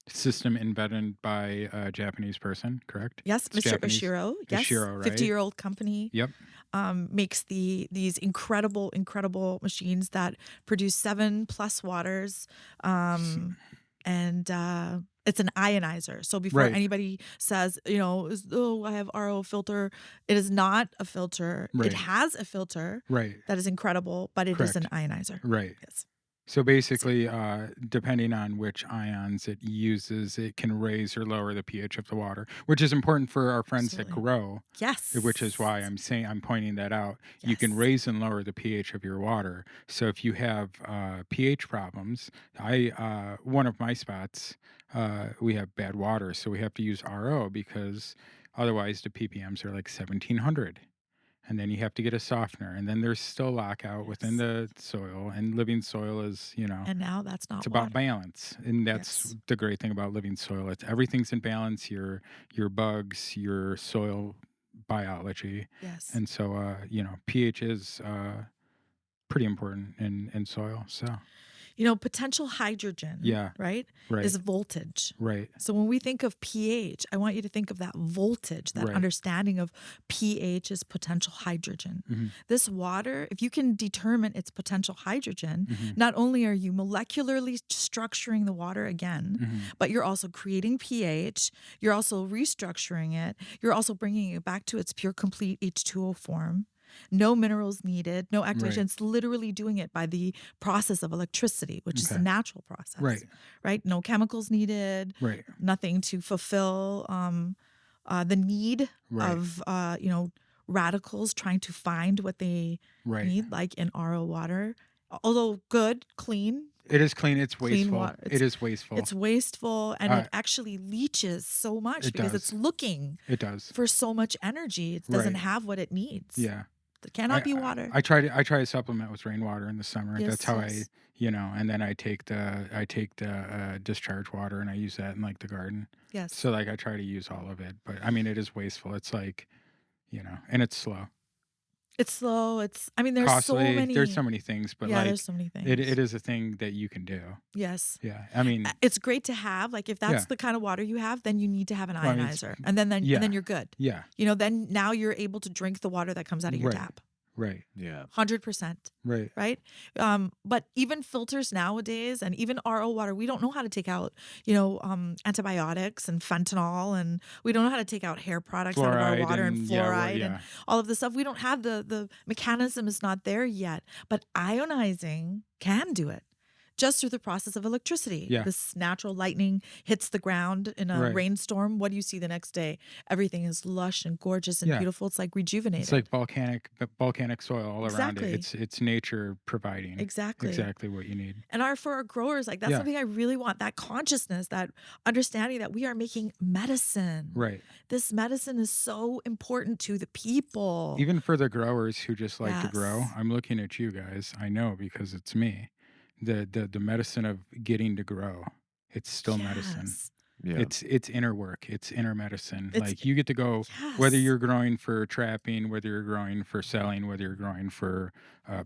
system invented by a Japanese person, correct? Yes, Mr. Oshiro. Yes, Oshiro, right? 50-year-old company. Yep. Makes these incredible machines that produce 7+ waters, and it's an ionizer. So before anybody says, I have RO filter, it is not a filter. Right. It has a filter that is incredible, but it is an ionizer. Right. Yes. So basically, depending on which ions it uses, it can raise or lower the pH of the water, which is important for our friends that grow. Yes. Which is why I'm pointing that out. Yes. You can raise and lower the pH of your water. So if you have pH problems, one of my spots, we have bad water, so we have to use RO, because otherwise the ppms are like 1700. And then you have to get a softener, and then there's still lockout within the soil, and living soil is, And now that's not. It's about balance, and that's the great thing about living soil. Everything's in balance. Your bugs, your soil biology. Yes. And so pH is pretty important in soil. So. Potential hydrogen, right, is voltage. Right. So when we think of pH, I want you to think of that voltage, that understanding of pH is potential hydrogen. Mm-hmm. This water, if you can determine its potential hydrogen, not only are you molecularly structuring the water again, but you're also creating pH, you're also restructuring it, you're also bringing it back to its pure, complete H2O form. no minerals needed, no activation. Right. It's literally doing it by the process of electricity, which is a Okay. natural process. Right. Right? No chemicals needed, Right. nothing to fulfill the need Right. of, radicals trying to find what they Right. need, like in RO water. Although good, clean, It is clean. It's clean wasteful. water. It is wasteful. It's wasteful, and Uh, it actually leaches so much It because it's does. looking It does. for so much energy. It doesn't Right. have what it needs. Yeah. It cannot be water. I try to supplement with rainwater in the summer. Yes, That's how yes. and then I take the discharge water and I use that in like the garden. Yes. So like I try to use all of it, but I mean it is wasteful. It's like, and it's slow. It's slow. There's Costly. so many. There's so many things, but Yeah, like there's so many things. it is a thing that you can do. Yes. Yeah. I mean, It's great to have. Like if that's Yeah. the kind of water you have, then you need to have an Well, I mean, ionizer, and then yeah. you're good. yeah. Then now you're able to drink the water that comes out of your Right. tap. Right. Yeah. 100%. Right. Right? But even filters nowadays and even RO water, we don't know how to take out, antibiotics and fentanyl, and we don't know how to take out hair products out of our Fluoride water and and fluoride yeah. and all of the stuff. We don't have the mechanism is not there yet, but ionizing can do it. Just through the process of electricity. Yeah. This natural lightning hits the ground in a Right. rainstorm. What do you see the next day? Everything is lush and gorgeous and Yeah. beautiful. It's like rejuvenated. It's like volcanic soil all around Exactly. it. It's nature providing Exactly. what you need. And for our growers, like that's Yeah. something I really want, that consciousness, that understanding that we are making medicine. Right. This medicine is so important to the people. Even for the growers who just like to grow, Yes. I'm looking at you guys. I know because it's me. The medicine of getting to grow. It's still medicine. Yes. Yeah. It's inner work. It's inner medicine. It's- Like you get to go whether Yes. you're growing for trapping, whether you're growing for selling, whether you're growing for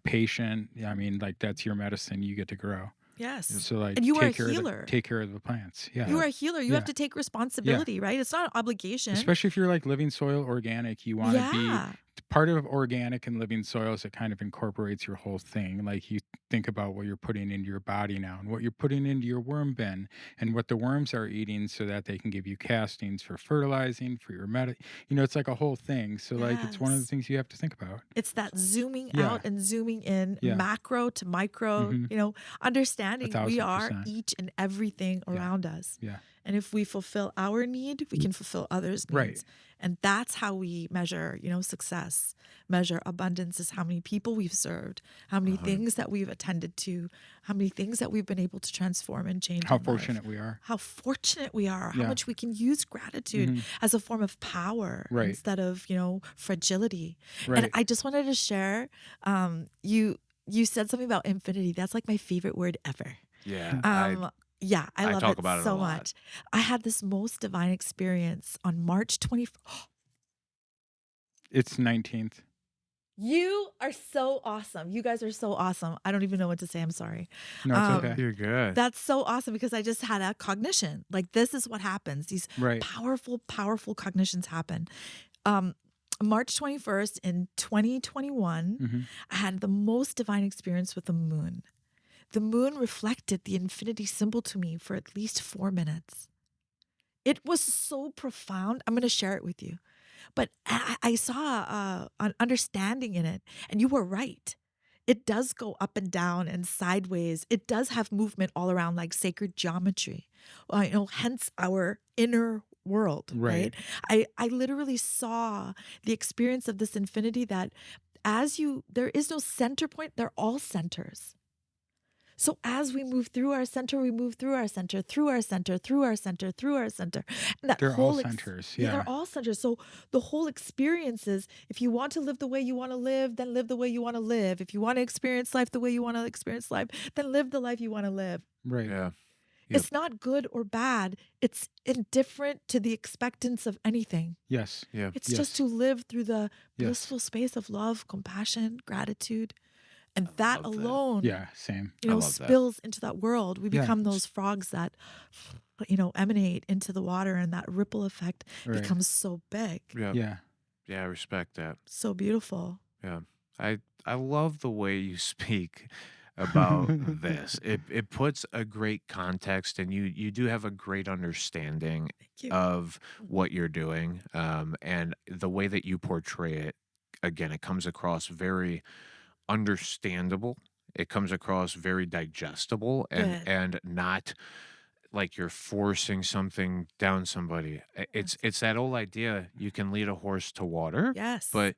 patient. I mean, like that's your medicine. You get to grow. Yes. So like And you are a take care healer. take care of the plants. Yeah. You are a healer. You have Yeah. to take responsibility, right? It's not an obligation. Especially if you're like living soil organic, you want to Yeah. be part of organic and living soils. It kind of incorporates your whole thing. Like you think about what you're putting into your body now and what you're putting into your worm bin and what the worms are eating so that they can give you castings for fertilizing, for your it's like a whole thing. So like it's one of the Yes. things you have to think about. It's that zooming Yeah. out and zooming in, Yeah. macro to micro, Mhm. understanding we are 1,000%. each and everything around us. Yeah. And if we fulfill our need, we can fulfill others' needs. Right. And that's how we measure, success. Measure abundance is how many people we've served, how many things that we've attended to, how many things that we've been able to transform and change. How in life. fortunate we are. How fortunate we are, how Yeah. much we can use gratitude Mhm. as a form of power Right. instead of, fragility. Right. And I just wanted to share, you said something about infinity. That's like my favorite word ever. Yeah. Yeah, I love talk it about it a so lot. much. I had this most divine experience on March 21st. It's 19th. You are so awesome. You guys are so awesome. I don't even know what to say. I'm sorry. No, it's Um, okay. You're good. That's so awesome because I just had a cognition. Like this is what happens. These Right. powerful, powerful cognitions happen. March 21st in 2021, hmm I had the most divine experience with the moon. The moon reflected the infinity symbol to me for at least 4 minutes. It was so profound. I'm going to share it with you. But I saw an understanding in it. And you were right. It does go up and down and sideways. It does have movement all around like sacred geometry. Hence our inner world, right? I literally saw the experience of this infinity that there is no center point. They're all centers. So as we move through our center, we move through our center, through our center, through our center, through our center. And that They're whole all centers. yeah, Yeah. they're all centers. So the whole experience is, if you want to live the way you want to live, then live the way you want to live. If you want to experience life the way you want to experience life, then live the life you want to live. Right. Yeah. Yep. It's not good or bad. It's indifferent to the expectance of anything. Yes. Yeah. It's Yes. just to live through the Yes. blissful space of love, compassion, gratitude. And that love that. alone, Yeah. Same. I love that. spills into that world. We Yeah. become those frogs that, emanate into the water, and that ripple effect Right. becomes so big, Yeah. Yeah. Yeah. I respect that. so beautiful. Yeah. I love the way you speak about this. It puts a great context, and you do have a great understanding Thank you. of what you're doing, and the way that you portray it again, it comes across very understandable. It comes across very digestible and Good. and not like you're forcing something down somebody. It's that old idea, you can lead a horse to water, Yes. but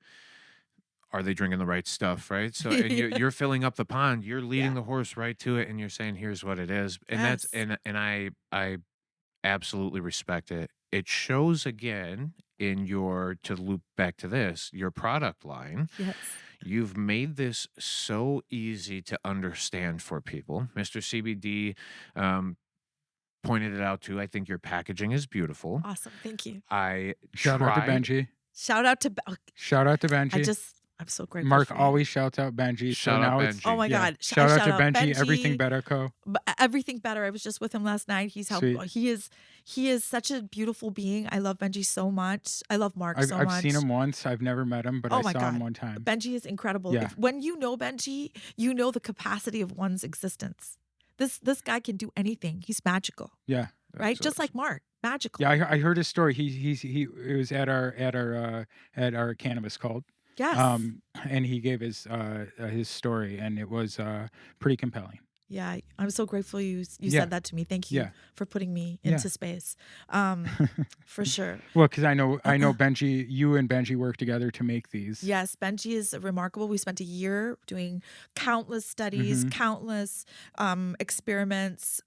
are they drinking the right stuff, right? So and you're filling up the pond, you're leading Yeah. the horse right to it, and you're saying, here's what it is. And that's Yes. and I absolutely respect it. It shows again in your, to loop back to this, your product line. Yes. You've made this so easy to understand for people. Mr. CBD pointed it out too. I think your packaging is beautiful. Awesome. Thank you. I Shout out to tried. Benji. Shout out to Shout out to Benji. I'm so grateful. Mark for you. always shouts out Benji. Shout so out now it's Benji. Oh my yeah. God! Shout out to Benji. Everything Better Co. Everything Better. I was just with him last night. Sweet. He is such a beautiful being. I love Benji so much. I love Mark so much. I've seen him once. I've never met him, but Oh I my saw him God. one time. Benji is incredible. Yeah. When you know Benji, you know the capacity of one's existence. This guy can do anything. He's magical, Yeah. right? That's Just like Mark, magical. Yeah, I heard his story. He it was at our Cannabis cult. Yes. And he gave his story, and it was pretty compelling. Yeah, I'm so grateful you Yeah. said that to me. Thank you Yeah. for putting me Yeah. into space. For sure. Well, because I know Benji. You and Benji work together to make these. Yes, Benji is remarkable. We spent a year doing countless studies, Mm-hmm. countless experiments,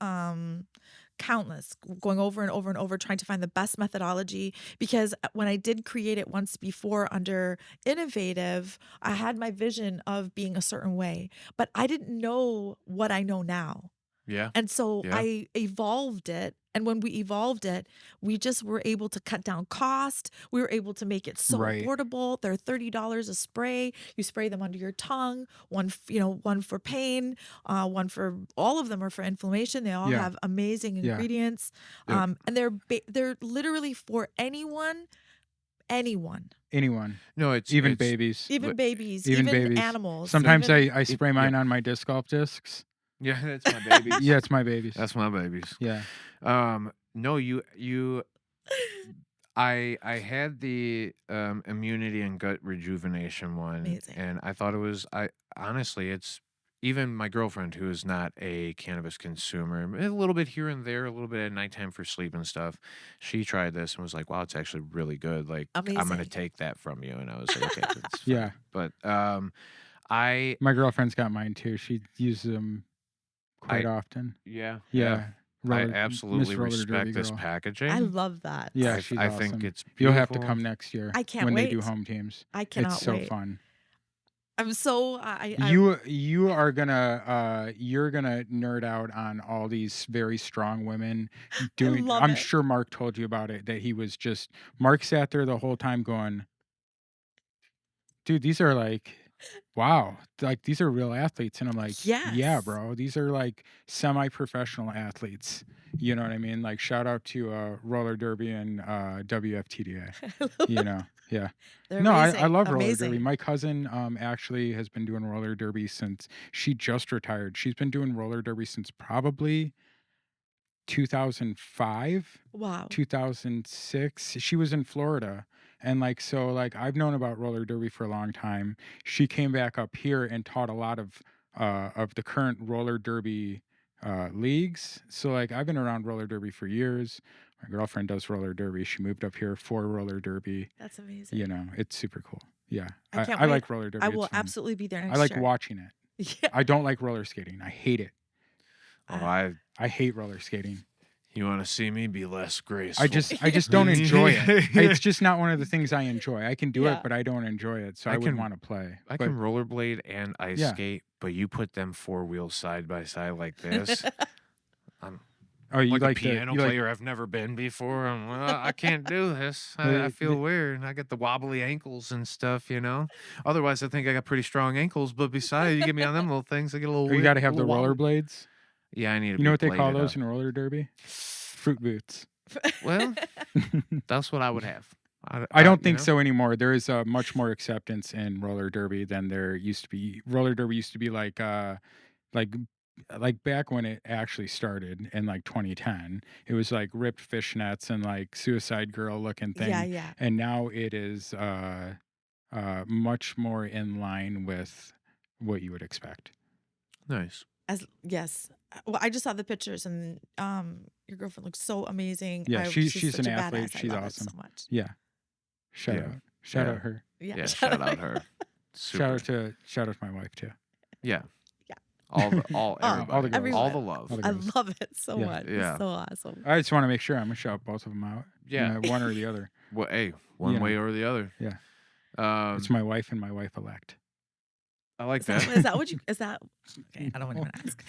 countless, going over and over and over, trying to find the best methodology. Because when I did create it once before under innovative, I had my vision of being a certain way, but I didn't know what I know now. Yeah. And so Yeah. I evolved it. And when we evolved it, we just were able to cut down cost. We were able to make it so Right. affordable. They're $30 a spray. You spray them under your tongue. One for pain, one for, all of them are for inflammation. They all Yeah. have amazing Yeah. ingredients. Yep. And they're literally for anyone. Anyone, No, it's even it's- babies. Even babies, Even even babies. animals. Sometimes even- I spray mine on my disc golf discs. Yeah, that's my babies. Yeah, it's my babies. That's my babies. Yeah. No, I had the immunity and gut rejuvenation one, Amazing. and I thought it was. Honestly, it's even my girlfriend, who is not a cannabis consumer, a little bit here and there, a little bit at nighttime for sleep and stuff. She tried this and was like, "Wow, it's actually really good. Like, I'm gonna Amazing. take that from you." And I was like, "Okay, that's fine." Yeah. But I My girlfriend's got mine too. She uses them quite often. yeah. Yeah. I Roller- absolutely Miss Roller Derby respect this girl. packaging. I love that. Yeah, I she's I awesome. think it's You'll have to beautiful. come next year. I can't when they do wait. home teams. I cannot It's so wait. fun. I'm so You are gonna you're gonna nerd out on all these very strong women doing. love I'm it. sure Mark told you about it. That he was just Mark sat there the whole time going, "Dude, these are like, wow, like these are real athletes." And I'm like, "Yeah, Yes. bro, these are like semi-professional athletes." You know what I mean? Like, shout out to roller derby and WFTDA. You know, yeah. They're No, I amazing. love roller Amazing. derby. My cousin actually has been doing roller derby since she just retired. She's been doing roller derby since probably 2005, Wow. 2006. She was in Florida. And like, so like I've known about roller derby for a long time. She came back up here and taught a lot of the current roller derby leagues. So like I've been around roller derby for years. My girlfriend does roller derby. She moved up here for roller derby. That's amazing. You know, it's super cool. Yeah. I can't I wait. like roller derby. I It's will fun. absolutely be there next I like year. watching it. Yeah. I don't like roller skating. I hate it. Oh, I hate roller skating. you want to see me be less graceful? I just don't enjoy it. It's just not one of the things I enjoy. I can do Yeah. it, but I don't enjoy it. So I I wouldn't can- want to play. I But can rollerblade and ice Yeah. skate, but you put them four wheels side by side like this. I'm oh, you like, like a piano you like- player I've never been before. I can't do this. I The- feel the- weird. I get the wobbly ankles and stuff, you know. Otherwise, I think I got pretty strong ankles. But besides, you get me on them little things, I get a little. or you got to have the little wobbly. rollerblades. Yeah, I need to. You know be what they call bladed those up. in roller derby? Fruit boots. Well, that's what I would have. I don't you think know? so anymore. There is much more acceptance in roller derby than there used to be. Roller derby used to be like back when it actually started in like 2010. It was like ripped fishnets and like Suicide Girl looking thing. Yeah, yeah. And now it is much more in line with what you would expect. Nice. Yes. Well, I just saw the pictures, and your girlfriend looks so amazing. Yeah, she's such an a athlete. badass. She's I love awesome. it so much. Yeah. Shout Yeah. out. Shout Yeah. out her. Yeah, shout out her. Super. Shout out to my wife too. Yeah. Yeah. Everybody. all the girls. Everyone. All the love. All the I girls. love it so Yeah. much. Yeah. It's so awesome. I just want to make sure I'm gonna shout both of them out. Yeah. One or the other. Well, hey, one way or the other. Yeah. It's my wife and my wife elect. I like Is that. that what you? Is that? Okay, I don't want to ask.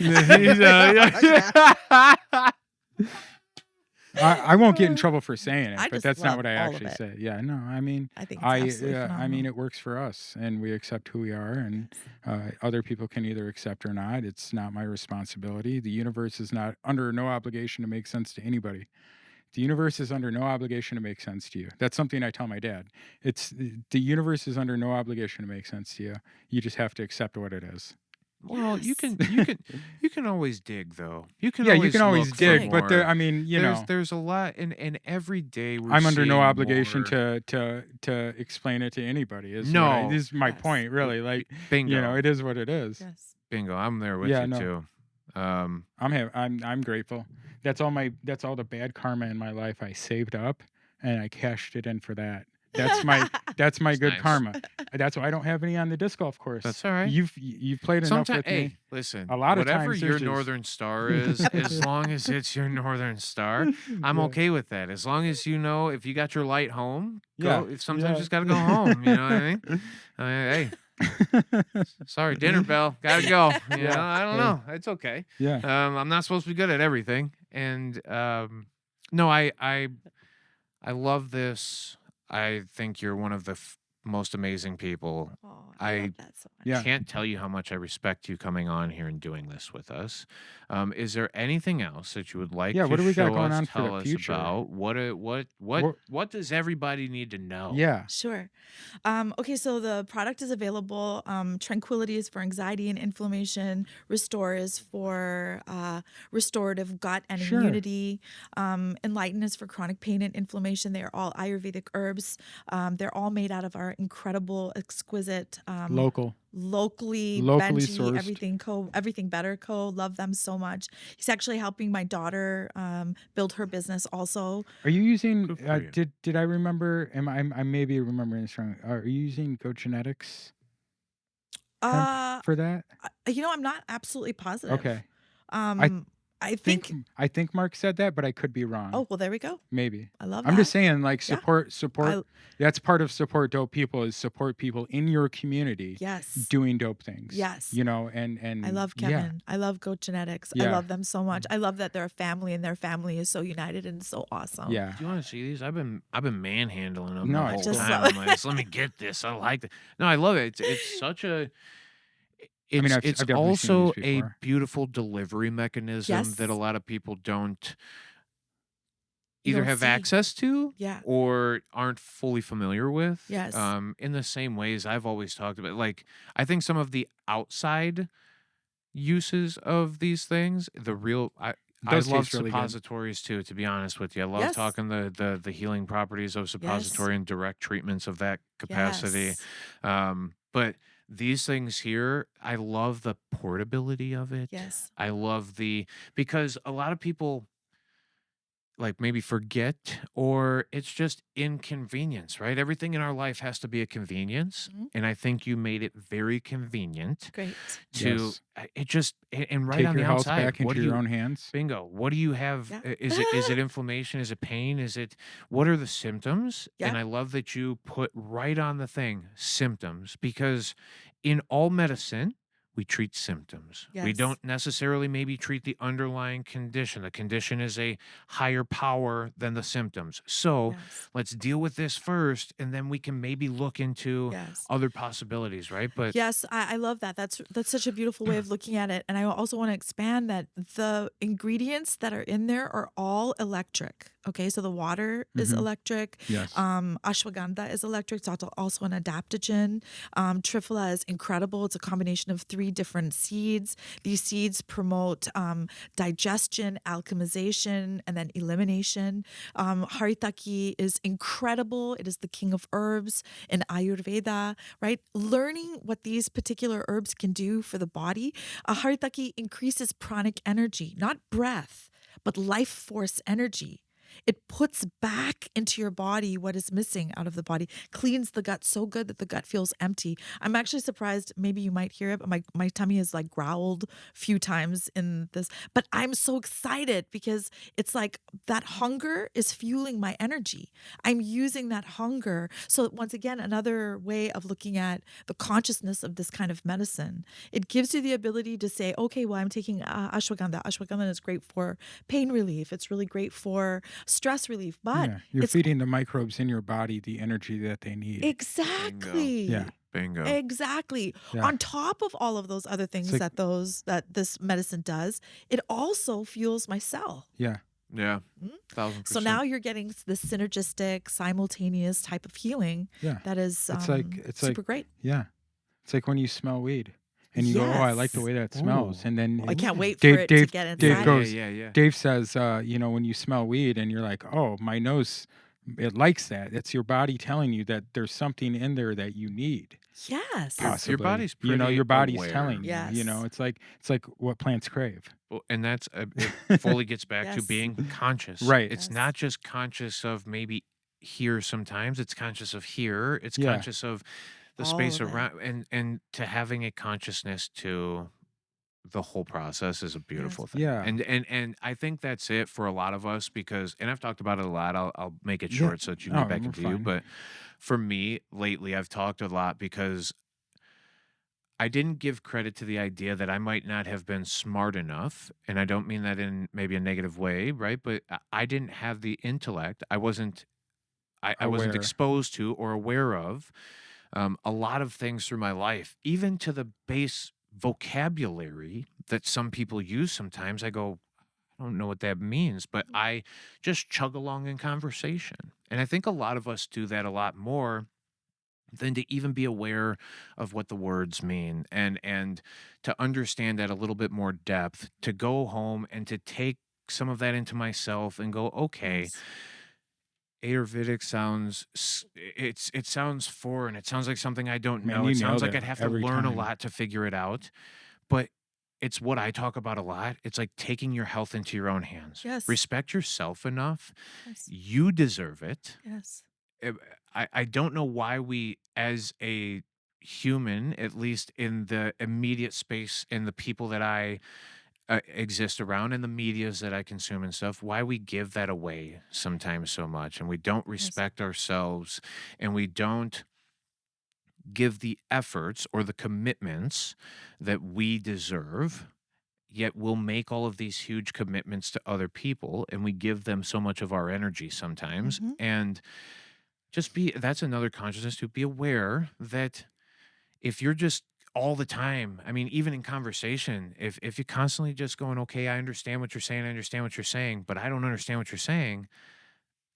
I won't get in trouble for saying it, I but just that's not love what I all of actually it. say. Yeah, no, I mean, I think it's absolutely I mean, phenomenal. it works for us, and we accept who we are, and other people can either accept or not. It's not my responsibility. The universe is not under no obligation to make sense to anybody. The universe is under no obligation to make sense to you. That's something I tell my dad. It's the universe is under no obligation to make sense to you. You just have to accept what it is. Well, you can always dig though. You can You can always look for dig, but more. I mean, there's a lot, and every day we're I'm under no seeing obligation more. to explain it to anybody. This is my Yes. point, really. Like, Bingo. it is what it is. Yes. Bingo. I'm there with Yeah, you no. too. I'm grateful. That's all the bad karma in my life I saved up, and I cashed it in for that. That's my good nice. karma. That's why I don't have any on the disc golf course. That's all right. You've played enough Sometimes, with hey, me. listen. A lot of whatever times your there's just- northern star is, as long as it's your northern star, I'm Yeah. okay with that. As long as you know if you got your light home, Yeah. go. If sometimes Yeah. you just gotta go home. You know what I mean? Hey, sorry, dinner bell, gotta go. You know, I don't know. It's okay. Yeah. I'm not supposed to be good at everything, and no, I love this. I think you're one of the most amazing people. Oh, I- I love that so much. Yeah. Can't tell you how much I respect you coming on here and doing this with us. Is there anything else that you would like Yeah, to what do we got show going us, on for the tell us future? about? What does everybody need to know? Yeah. Sure. Okay, so the product is available. Tranquility is for anxiety and inflammation. Restore is for restorative gut and Sure. immunity. Enlighten is for chronic pain and inflammation. They are all Ayurvedic herbs. They're all made out of our incredible, exquisite, locally Benji, sourced. everything better co. Love them so much. He's actually helping my daughter build her business also. Are you using? Good for you. Did I remember? I may be remembering this wrong. Are you using Go Genetics for that? I'm not absolutely positive. Okay. I think. I think Mark said that, but I could be wrong. Oh well, there we go. Maybe. I love. I'm that. just saying, like, Yeah. support. That's part of support dope people is support people in your community Yes. doing dope things. Yes. And I love yeah. Kevin. I love Go Genetics. I Yeah. love them so much. I love that they're a family and their family is so united and so awesome. Yeah. Do you want to see these? I've been manhandling them No, the I whole just time. love I'm like, let me get this. I like it. No, I love it. It's such a. It's, I've it's definitely seen also these a before. beautiful delivery mechanism Yes. that a lot of people don't You either don't have see. access to Yeah. or aren't fully familiar with. Yes. In the same ways I've always talked about. Like, I think some of the outside uses of these things, I Those love taste really good. suppositories too, to be honest with you. I love Yes. talking the healing properties of suppository and direct treatments of that capacity. Yes. But these things here, I love the portability of it. Yes. I love because a lot of people like maybe forget, or it's just inconvenience, right? Everything in our life has to be a convenience. Mhm. And I think you made it very convenient Great. to Yes. it just, and right Take on your the health outside, back what into do your you, own hands. bingo, what do you have? Yeah. Is it inflammation? Is it pain? What are the symptoms? And Yeah. I love that you put right on the thing, symptoms, because in all medicine, we treat symptoms. We Yes. don't necessarily maybe treat the underlying condition. The condition is a higher power than the symptoms. So Yes. let's deal with this first, and then we can maybe look into Yes. other possibilities, right? But Yes, I love that. That's such a beautiful way of looking at it. And I also want to expand that the ingredients that are in there are all electric. Okay, so the water is electric. Yes. Ashwagandha is electric. It's also an adaptogen. Triphala is incredible. It's a combination of 3 different seeds. These seeds promote digestion, alchemization, and then elimination. Haritaki is incredible. It is the king of herbs in Ayurveda, right? Learning what these particular herbs can do for the body. Haritaki increases pranic energy, not breath, but life force energy. It puts back into your body what is missing out of the body, cleans the gut so good that the gut feels empty. I'm actually surprised, maybe you might hear it, but my tummy has like growled a few times in this. But I'm so excited because it's like that hunger is fueling my energy. I'm using that hunger. So once again, another way of looking at the consciousness of this kind of medicine. It gives you the ability to say, okay, well, I'm taking ashwagandha. Ashwagandha is great for pain relief. It's really great for stress relief, but You're it's feeding the microbes in your body the energy that they need. exactly. Yeah. Bingo. Exactly. Yeah. On top of all of those other things like- that this medicine does, it also fuels my cell. Yeah. Yeah. 1,000%. So now you're getting this synergistic, simultaneous type of healing Yeah. that is It's super great. Yeah. It's like when you smell weed and you go, oh, I like the Yes. way that smells. Ooh. And then I can't wait Dave- for it to Dave- get inside. Dave goes, yeah. Dave says, when you smell weed and you're like, oh, my nose, it likes that. It's your body telling you that there's something in there that you need. Yes. Possibly. Your body's your pretty body's aware. telling you. Yes. It's like what plants crave. Well, and that's it fully gets back to Yes. being conscious. Right. It's Yes. not just conscious of maybe here sometimes, it's conscious of here. It's Yeah. conscious of the All space of it. around and to having a consciousness to the whole process is a beautiful thing. Yeah. And I think that's it for a lot of us because and I've talked about it a lot. I'll make it Yeah. short so that you can get Oh, back we're into you. fine. But for me, lately I've talked a lot because I didn't give credit to the idea that I might not have been smart enough, and I don't mean that in maybe a negative way, right? But I didn't have the intellect. I wasn't Aware. exposed to or aware of a lot of things through my life, even to the base vocabulary that some people use sometimes. I go, I don't know what that means, but I just chug along in conversation. And I think a lot of us do that a lot more than to even be aware of what the words mean and to understand that a little bit more depth, to go home and to take some of that into myself and go, okay, Yes. Ayurvedic sounds it sounds foreign. It sounds like something I don't Man, know. you It sounds nailed like it I'd have to every learn a time. lot to figure it out. But it's what I talk about a lot. It's like taking your health into your own hands. Yes. Respect yourself enough. Yes. You deserve it. Yes. I don't know why we, as a human, at least in the immediate space and the people that I exist around and the medias that I consume and stuff, why we give that away sometimes so much. And we don't respect ourselves and we don't give the efforts or the commitments that we deserve. Yet we'll make all of these huge commitments to other people and we give them so much of our energy sometimes. Mhm. And just that's another consciousness to be aware that if you're just all the time, I mean, even in conversation, if you're constantly just going, okay, I understand what you're saying, but I don't understand what you're saying,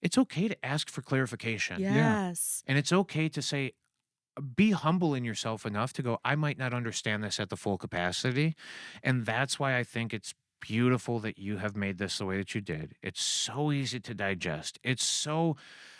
it's okay to ask for clarification. Yes. And it's okay to say, be humble in yourself enough to go, I might not understand this at the full capacity. And that's why I think it's beautiful that you have made this the way that you did. It's so easy to digest.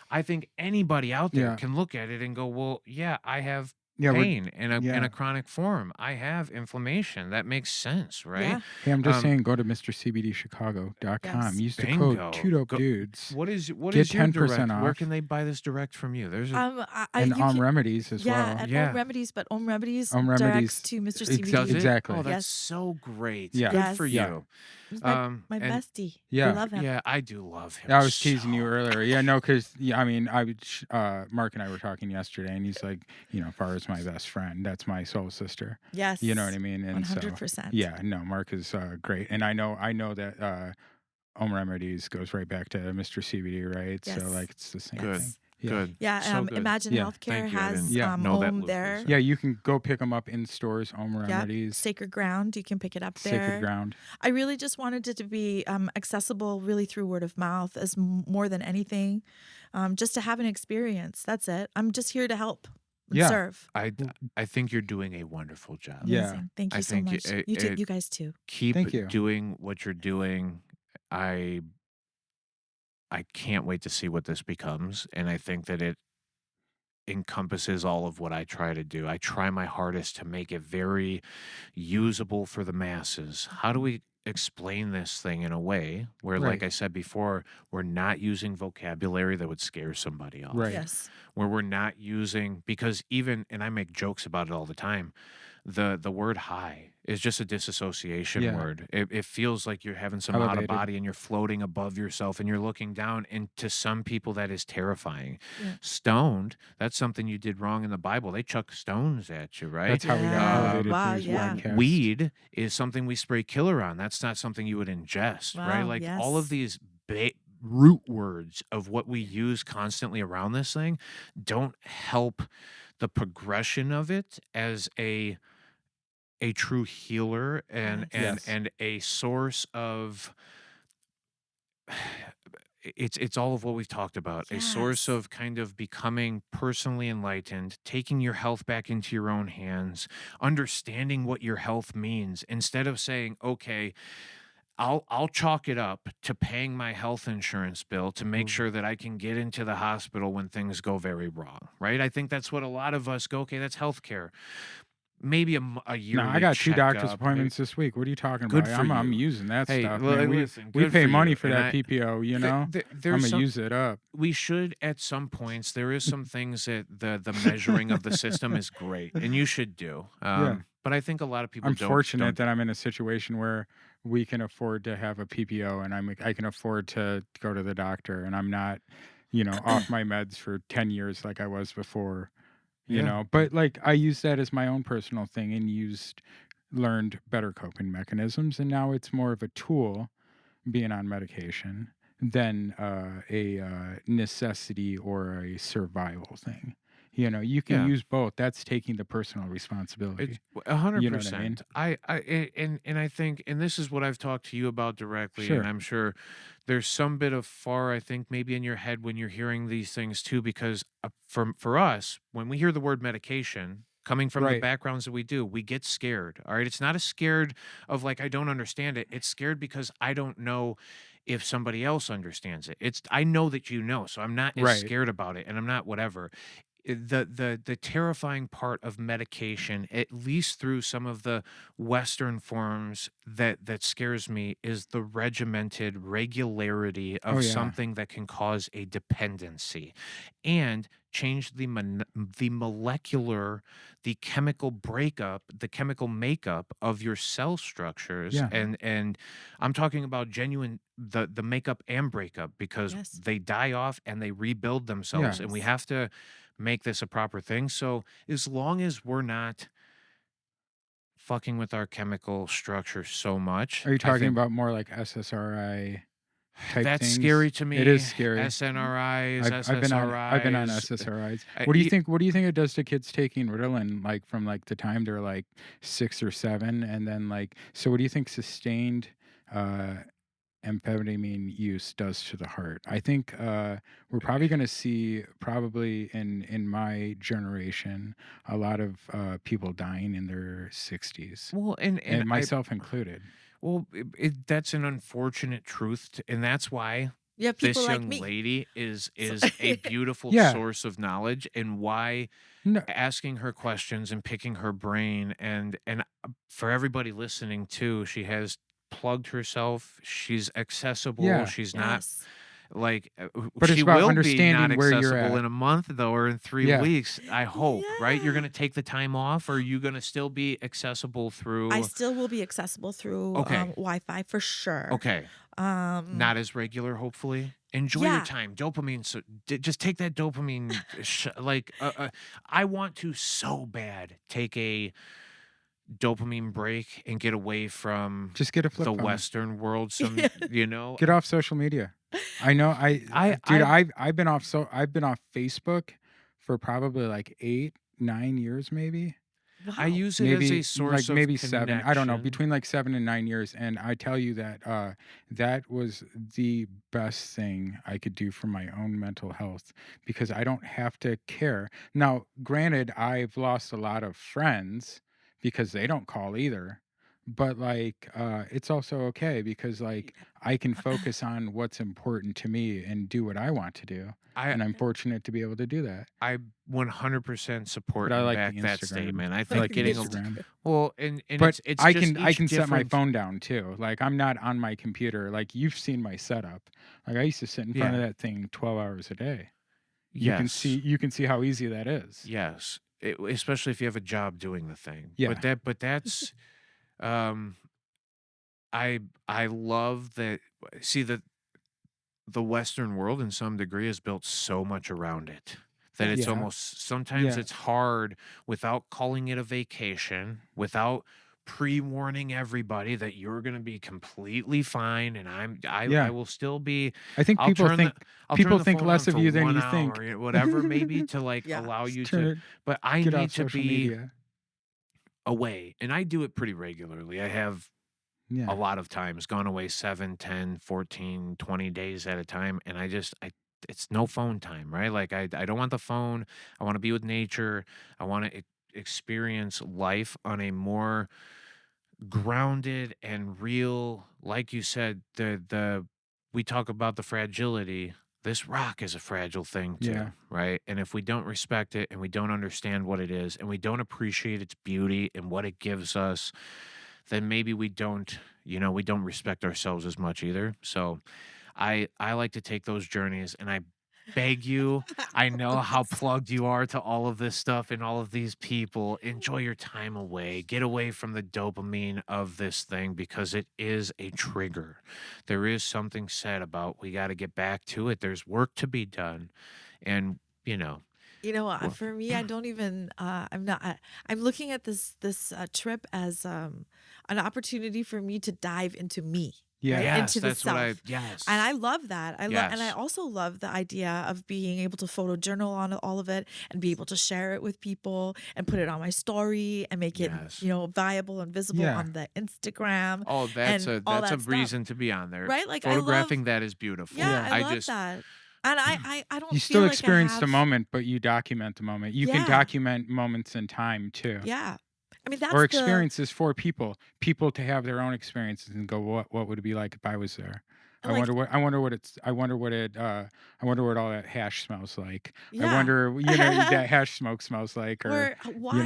I think anybody out there Yeah. can look at it and go, well, yeah, I have Yeah, pain in yeah. a chronic form. I have inflammation. That makes sense, right? Yeah. Hey, I'm just Um, saying, go to MrCBDChicago.com. Yes. Use the Bingo. code 2dope Go- dudes. What is Get your 10% direct? Where off. can they buy this direct from you? There's a And you AUM can- Remedies as yeah, well. at Yeah. OM Remedies, but OM Remedies OM Remedies directs to Mr. CBD. does it? Exactly. Oh, that's Yes. so great. Yeah. Good Yes. for Yeah. you. He's my And- bestie. Yeah. I love him. Yeah, I do love him. I was teasing you so earlier. Yeah, no, because I mean, Mark and I were talking yesterday, and he's like, Farah's my best friend. That's my soul sister. Yes. You know what I mean? And 100%. So, yeah, no, Mark is great, and I know that OM Remedies goes right back to Mr. CBD, right? Yes. So like it's the same Good. thing. Yeah. Good. Yeah, So good. Imagine Yeah. Healthcare Thank you. I has didn't know that OM loosely there. said. Yeah, you can go pick them up in stores, AUM Yep, Remedies, Sacred Ground. You can pick it up there. Sacred Ground. I really just wanted it to be accessible, really through word of mouth, as more than anything, just to have an experience. That's it. I'm just here to help and Yeah. serve. I think you're doing a wonderful job. Yeah. Amazing. Thank I you so think much. You guys too. Keep Thank you. doing what you're doing. I can't wait to see what this becomes, and I think that it encompasses all of what I try to do. I try my hardest to make it very usable for the masses. How do we explain this thing in a way where, like Right. I said before, we're not using vocabulary that would scare somebody off? Right. Yes. Where we're not using, because even, and I make jokes about it all the time, the word high is just a disassociation Yeah. word. It feels like you're having some out of Elevated. body and you're floating above yourself and you're looking down, and to some people that is terrifying. Yeah. Stoned, that's something you did wrong in the Bible. They chuck stones at you, right? That's how we got Yeah. Elevated Wow, News yeah. podcast. Weed is something we spray killer on. That's not something you would ingest, right? Wow, Like all of yes. these root words of what we use constantly around this thing don't help the progression of it as a true healer and Yes. and a source of it's all of what we've talked about. A source Yes. of kind of becoming personally enlightened, taking your health back into your own hands, understanding what your health means instead of saying, okay, I'll chalk it up to paying my health insurance bill to make sure that I can get into the hospital when things go very wrong, right? I think that's what a lot of us go, okay, that's healthcare. Maybe a yearly No, I got 2 doctor's checkup, appointments this week. What are you talking Good about? for I'm you. using that Hey, stuff, well, man. listen, We good pay for money you. for And that PPO, you know? I'm there's gonna some, use it up. we should at some points. There is some things that the measuring of the system is great, and you should do. Yeah. But I think a lot of people I'm don't. fortunate that I'm in a situation where we can afford to have a PPO, and I can afford to go to the doctor, and I'm not, off my meds for 10 years like I was before, you Yeah. know. But like I used that as my own personal thing and learned better coping mechanisms, and now it's more of a tool being on medication than a necessity or a survival thing. You can Yeah. use both. That's taking the personal responsibility. It's 100%. You know what I mean? And I think, and this is what I've talked to you about directly, Sure. and I'm sure there's some bit of far, I think, maybe in your head when you're hearing these things too, because for us, when we hear the word medication, coming from the Right. backgrounds that we do, we get scared. All right. It's not a scared of like, I don't understand it. It's scared because I don't know if somebody else understands it. I know that you know, so I'm not as Right. scared about it, and I'm not whatever. The terrifying part of medication, at least through some of the Western forms, that scares me is the regimented regularity of Oh, yeah. something that can cause a dependency and change the chemical breakup, the chemical makeup of your cell structures. Yeah. And I'm talking about genuine the makeup and breakup, because Yes. they die off and they rebuild themselves, and we Yes. have to make this a proper thing. So as long as we're not fucking with our chemical structure so much, Are you I talking think about more like SSRI type that's things? scary to me. It is scary. SNRIs, I've been on SSRIs. SSRIs. I- What do you y- think? What do you think it does to kids taking Ritalin, like from like the time they're like 6 or 7, and then like? So what do you think sustained amphetamine use does to the heart? I think we're probably going to see in my generation a lot of people dying in their 60s, Well, and and myself included. well, that's an unfortunate truth, and that's why Yeah, people this like young me. lady is a beautiful Yeah. source of knowledge, and why No, asking her questions and picking her brain, and for everybody listening too, she has plugged herself. She's accessible. Yeah. She's not Yes. like But it's she about will be not understanding where you're accessible at. in a month though, or in 3 Yeah. weeks, I hope, right? You're Yeah. going to take the time off, or are you going to still be accessible through I still will be accessible through Okay. Wi-Fi for sure. Okay. Not as regular, hopefully. Enjoy your Yeah. time. Dopamine. So just take that dopamine. I want to so bad take a dopamine break and get away from Just get a flip the phone. Western world. Some, Yeah. you know, Get off social media. I know. Dude, I I've been off. So I've been off Facebook for probably like 8, 9 years, maybe. I Wow. use it as a Maybe source of maybe 7. I don't know, connection. between like 7 and 9 years. And I tell you that that was the best thing I could do for my own mental health because I don't have to care. Now, granted, I've lost a lot of friends because they don't call either. But like it's also okay because like I can focus on what's important to me and do what I want to do. I And I'm fortunate to be able to do that. I 100% support But I and like back the that Instagram. statement. I I think like the getting Instagram. well, and But it's I just can each set my different. phone down too. Like I'm not on my computer. Like you've seen my setup. Like I used to sit in front of Yeah. that thing 12 hours a day. Yes. You can see how easy that is. Yes. Especially if you have a job doing the thing. Yeah. But that's um I love that. See, the Western world in some degree has built so much around it that it's Yeah. almost sometimes Yeah. it's hard without calling it a vacation, without pre-warning everybody that you're going to be completely fine and I Yeah. will still be. I think I'll people turn think the I'll people turn the think phone less on of for you than 1 you hour, think. whatever, maybe to like Yeah. allow you Turn to, it, but I get off need to social be media. away, and I do it pretty regularly. I have a Yeah. lot of times gone away 7, 10, 14, 20 days at a time, and it's no phone time, right? Like I don't want the phone. I want to be with nature. I want to experience life on a more grounded and real, like you said, the we talk about the fragility. This rock is a fragile thing too, Yeah. right? And if we don't respect it and we don't understand what it is and we don't appreciate its beauty and what it gives us, then maybe we don't, we don't respect ourselves as much either. So I like to take those journeys, and I beg you, I know how plugged you are to all of this stuff and all of these people. Enjoy your time away. Get away from the dopamine of this thing because it is a trigger. There is something said about we got to get back to it. There's work to be done. And, well, For me, I don't even. I'm not. I'm looking at this trip as an opportunity for me to dive into me, Yeah. right? yes, Into the that's what self. yes. And I love that. And I Yes. also love the idea of being able to photo journal on all of it and be able to share it with people and put it on my story and make it, Yes. viable and visible Yeah. on the Instagram Oh, and all that's a that stuff. reason to be on there. Right? Like I Photographing love, that is beautiful. yeah, I I love just that. And I don't You feel still like I experience the have, moment, but you document the moment. You can yeah, document moments in time too. yeah. I mean, Or that's experiences for people to have their own experiences and go, what would it be like if I was there? I like, wonder what I wonder what all that hash smells like. I yeah. wonder that hash smoke smells like, or Or why,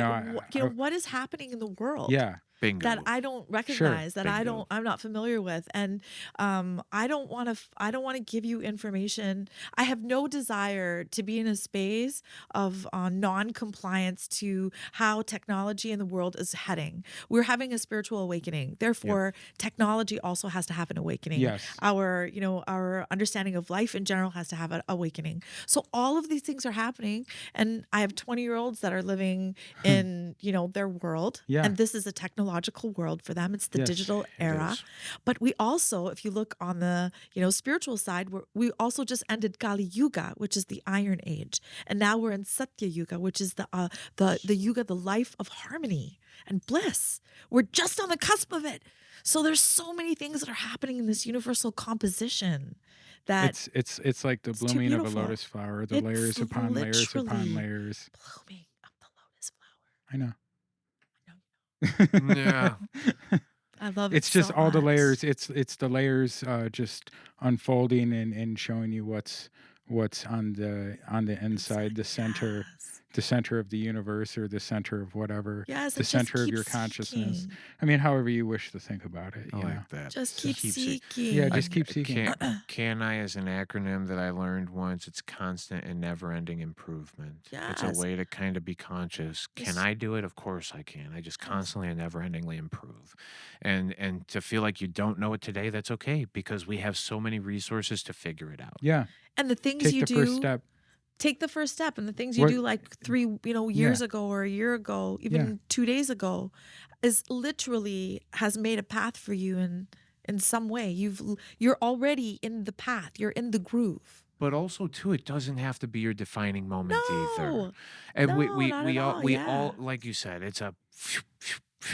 I- what is happening in the world? yeah, bingo. That I don't sure, recognize, that Bingo. I'm not familiar with, and I don't want to I don't want to give you information. I have no desire to be in a space of non-compliance to how technology in the world is heading. We're having a spiritual awakening, therefore technology also has to have an awakening. yes, Our understanding of life in general has to have an awakening. So all of these things are happening, and I have 20-year-olds that are living in their world, Yeah. and this is a technological world for them. It's the Yes, digital It era. is. But we also, if you look on the spiritual side, we also just ended Kali Yuga, which is the Iron Age, and now we're in Satya Yuga, which is the Yuga, the life of harmony and bliss. We're just on the cusp of it. So there's so many things that are happening in this universal composition that it's like the it's too blooming of a beautiful. lotus flower, the It's layers upon layers upon literally layers. blooming of the lotus flower. I know. Yeah. I love it It's just so all the much. layers. It's the layers just unfolding and showing you what's on the inside, the center, Yes. the center of the universe, or the center of whatever, Yes, the and just center of keep your consciousness. seeking. I mean, however you wish to think about it. I You know. like that. Just So keep keep seeking. Yeah, just keep seeking. CANI is an acronym that I learned once. It's constant and never-ending improvement. It's a Yes. way to kind of be conscious. Can Yes. I do it? Of course I can. I just constantly and never-endingly improve. And to feel like you don't know it today, that's okay because we have so many resources to figure it out. Yeah, And the things take you the do, first step. take the first step. And the things you What- do like 3 years ago or a year ago, even 2 days ago, is literally has made a path for you. And in some way. You're already in the path. You're in the groove. But also too, it doesn't have to be your defining moment either. No. And No, not at all. we Yeah. all, like you said, it's a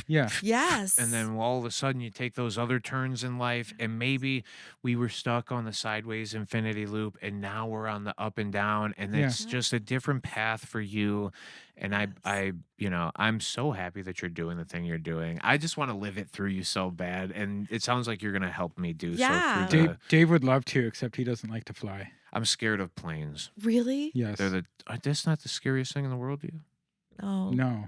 Yeah. Yes. and then all of a sudden you take those other turns in life, and maybe we were stuck on the sideways infinity loop, and now we're on the up and down, and Yeah. it's just a different path for you. And I, I'm so happy that you're doing the thing you're doing. I just want to live it through you so bad, and it sounds like you're gonna help me do Yeah. so. Through Dave would love to, except he doesn't like to fly. I'm scared of planes. Really? Yes. That's not the scariest thing in the world to you. No.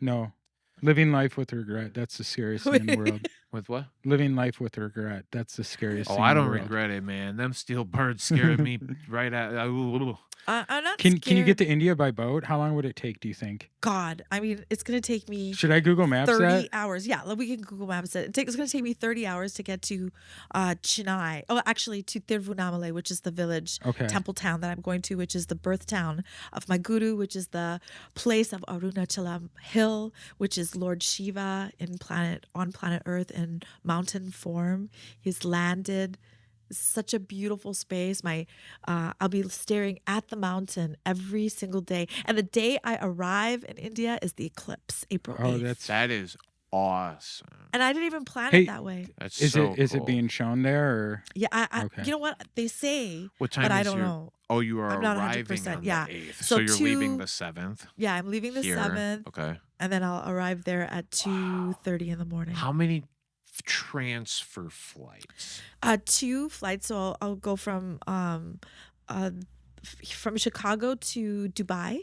No. Living life with regret. That's the scariest thing in the world. With what? Living life with regret. That's the scariest Oh, thing I in the don't world. regret it, man. Them steel birds scared me right at. I'm not Can you scared. get to India by boat? How long would it take, do you think? God, I mean, it's going to take me Should I Google Maps 30 that? hours. Yeah, we can Google Maps it. It's going to take me 30 hours to get to Chennai. Oh, actually, to Tiruvannamalai, which is the village, Okay. temple town that I'm going to, which is the birth town of my guru, which is the place of Arunachalam Hill, which is Lord Shiva on planet Earth in mountain form. He's landed. Such a beautiful space. I'll be staring at the mountain every single day. And the day I arrive in India is the eclipse, April 8th. That is awesome. And I didn't even plan Hey, it that way. That's Is so it cool. being shown there or Yeah, Okay. You know what they say, What time but I is don't your? know. Oh, you are I'm not arriving 100%, on yeah. the 8th. So So you're leaving two- the 7th. Yeah, I'm leaving the here. 7th, Okay. and then I'll arrive there at 2:30 in the morning. How many transfer flights? 2 flights. So I'll go from Chicago to Dubai,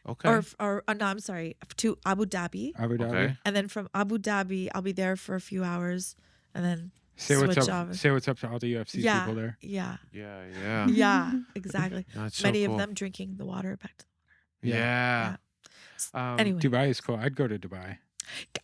Okay. or no, I'm sorry, to Abu Dhabi, Abu Dhabi? Okay. and then from Abu Dhabi I'll be there for a few hours, and then Say what's switch up. over. Say what's up to all the UFC Yeah, people there. yeah, Yeah. yeah, exactly. That's so Many cool. of them drinking the water back to. Yeah. Anyway, Dubai is cool. I'd go to Dubai.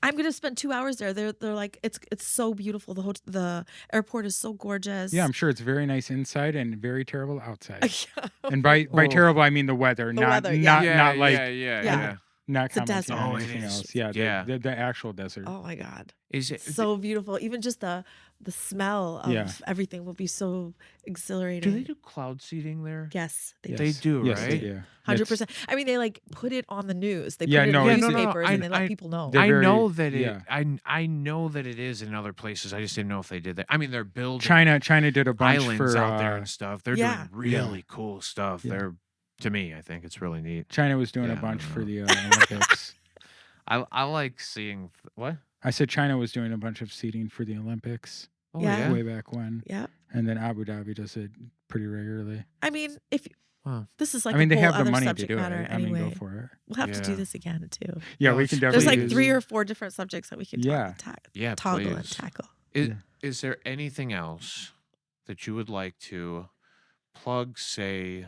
I'm gonna spend 2 hours there. They're like it's so beautiful. The airport is so gorgeous. Yeah, I'm sure it's very nice inside and very terrible outside. Yeah. And by Oh. terrible, I mean the weather, The not weather, yeah. not like yeah. not It's a commenting desert. on Oh, it anything is. else. Yeah, Yeah. The actual desert. Oh my God. Is it So beautiful. Even just the smell of Yeah. everything will be so exhilarating. Do they do cloud seeding there? Yes, they Yes. They do, Yes, right? they do. 100%. I mean, they like put it on the news. They put Yeah, it no, in it's- newspapers I- and they let I- people know. They're I very- know that it. yeah. I know that it is in other places. I just didn't know if they did that. I mean, they're building China did a bunch islands for out there and stuff. They're Yeah. doing really cool stuff. Yeah. They're, to me, I think it's really neat. China was doing Yeah, a I bunch don't for know. the Olympics. I like seeing what? I said China was doing a bunch of seeding for the Olympics Oh Yeah. way back when, Yeah. and then Abu Dhabi does it pretty regularly. I mean, if Wow. this is like I mean, a they whole have the other money to subject do matter it. I mean, anyway. go for it. We'll have to do Yeah. this again too. Yeah, No, we it's- can There's definitely. like use 3 it. or 4 different subjects that we could Yeah. Yeah, toggle and please. tackle. Is there anything else that you would like to plug, say,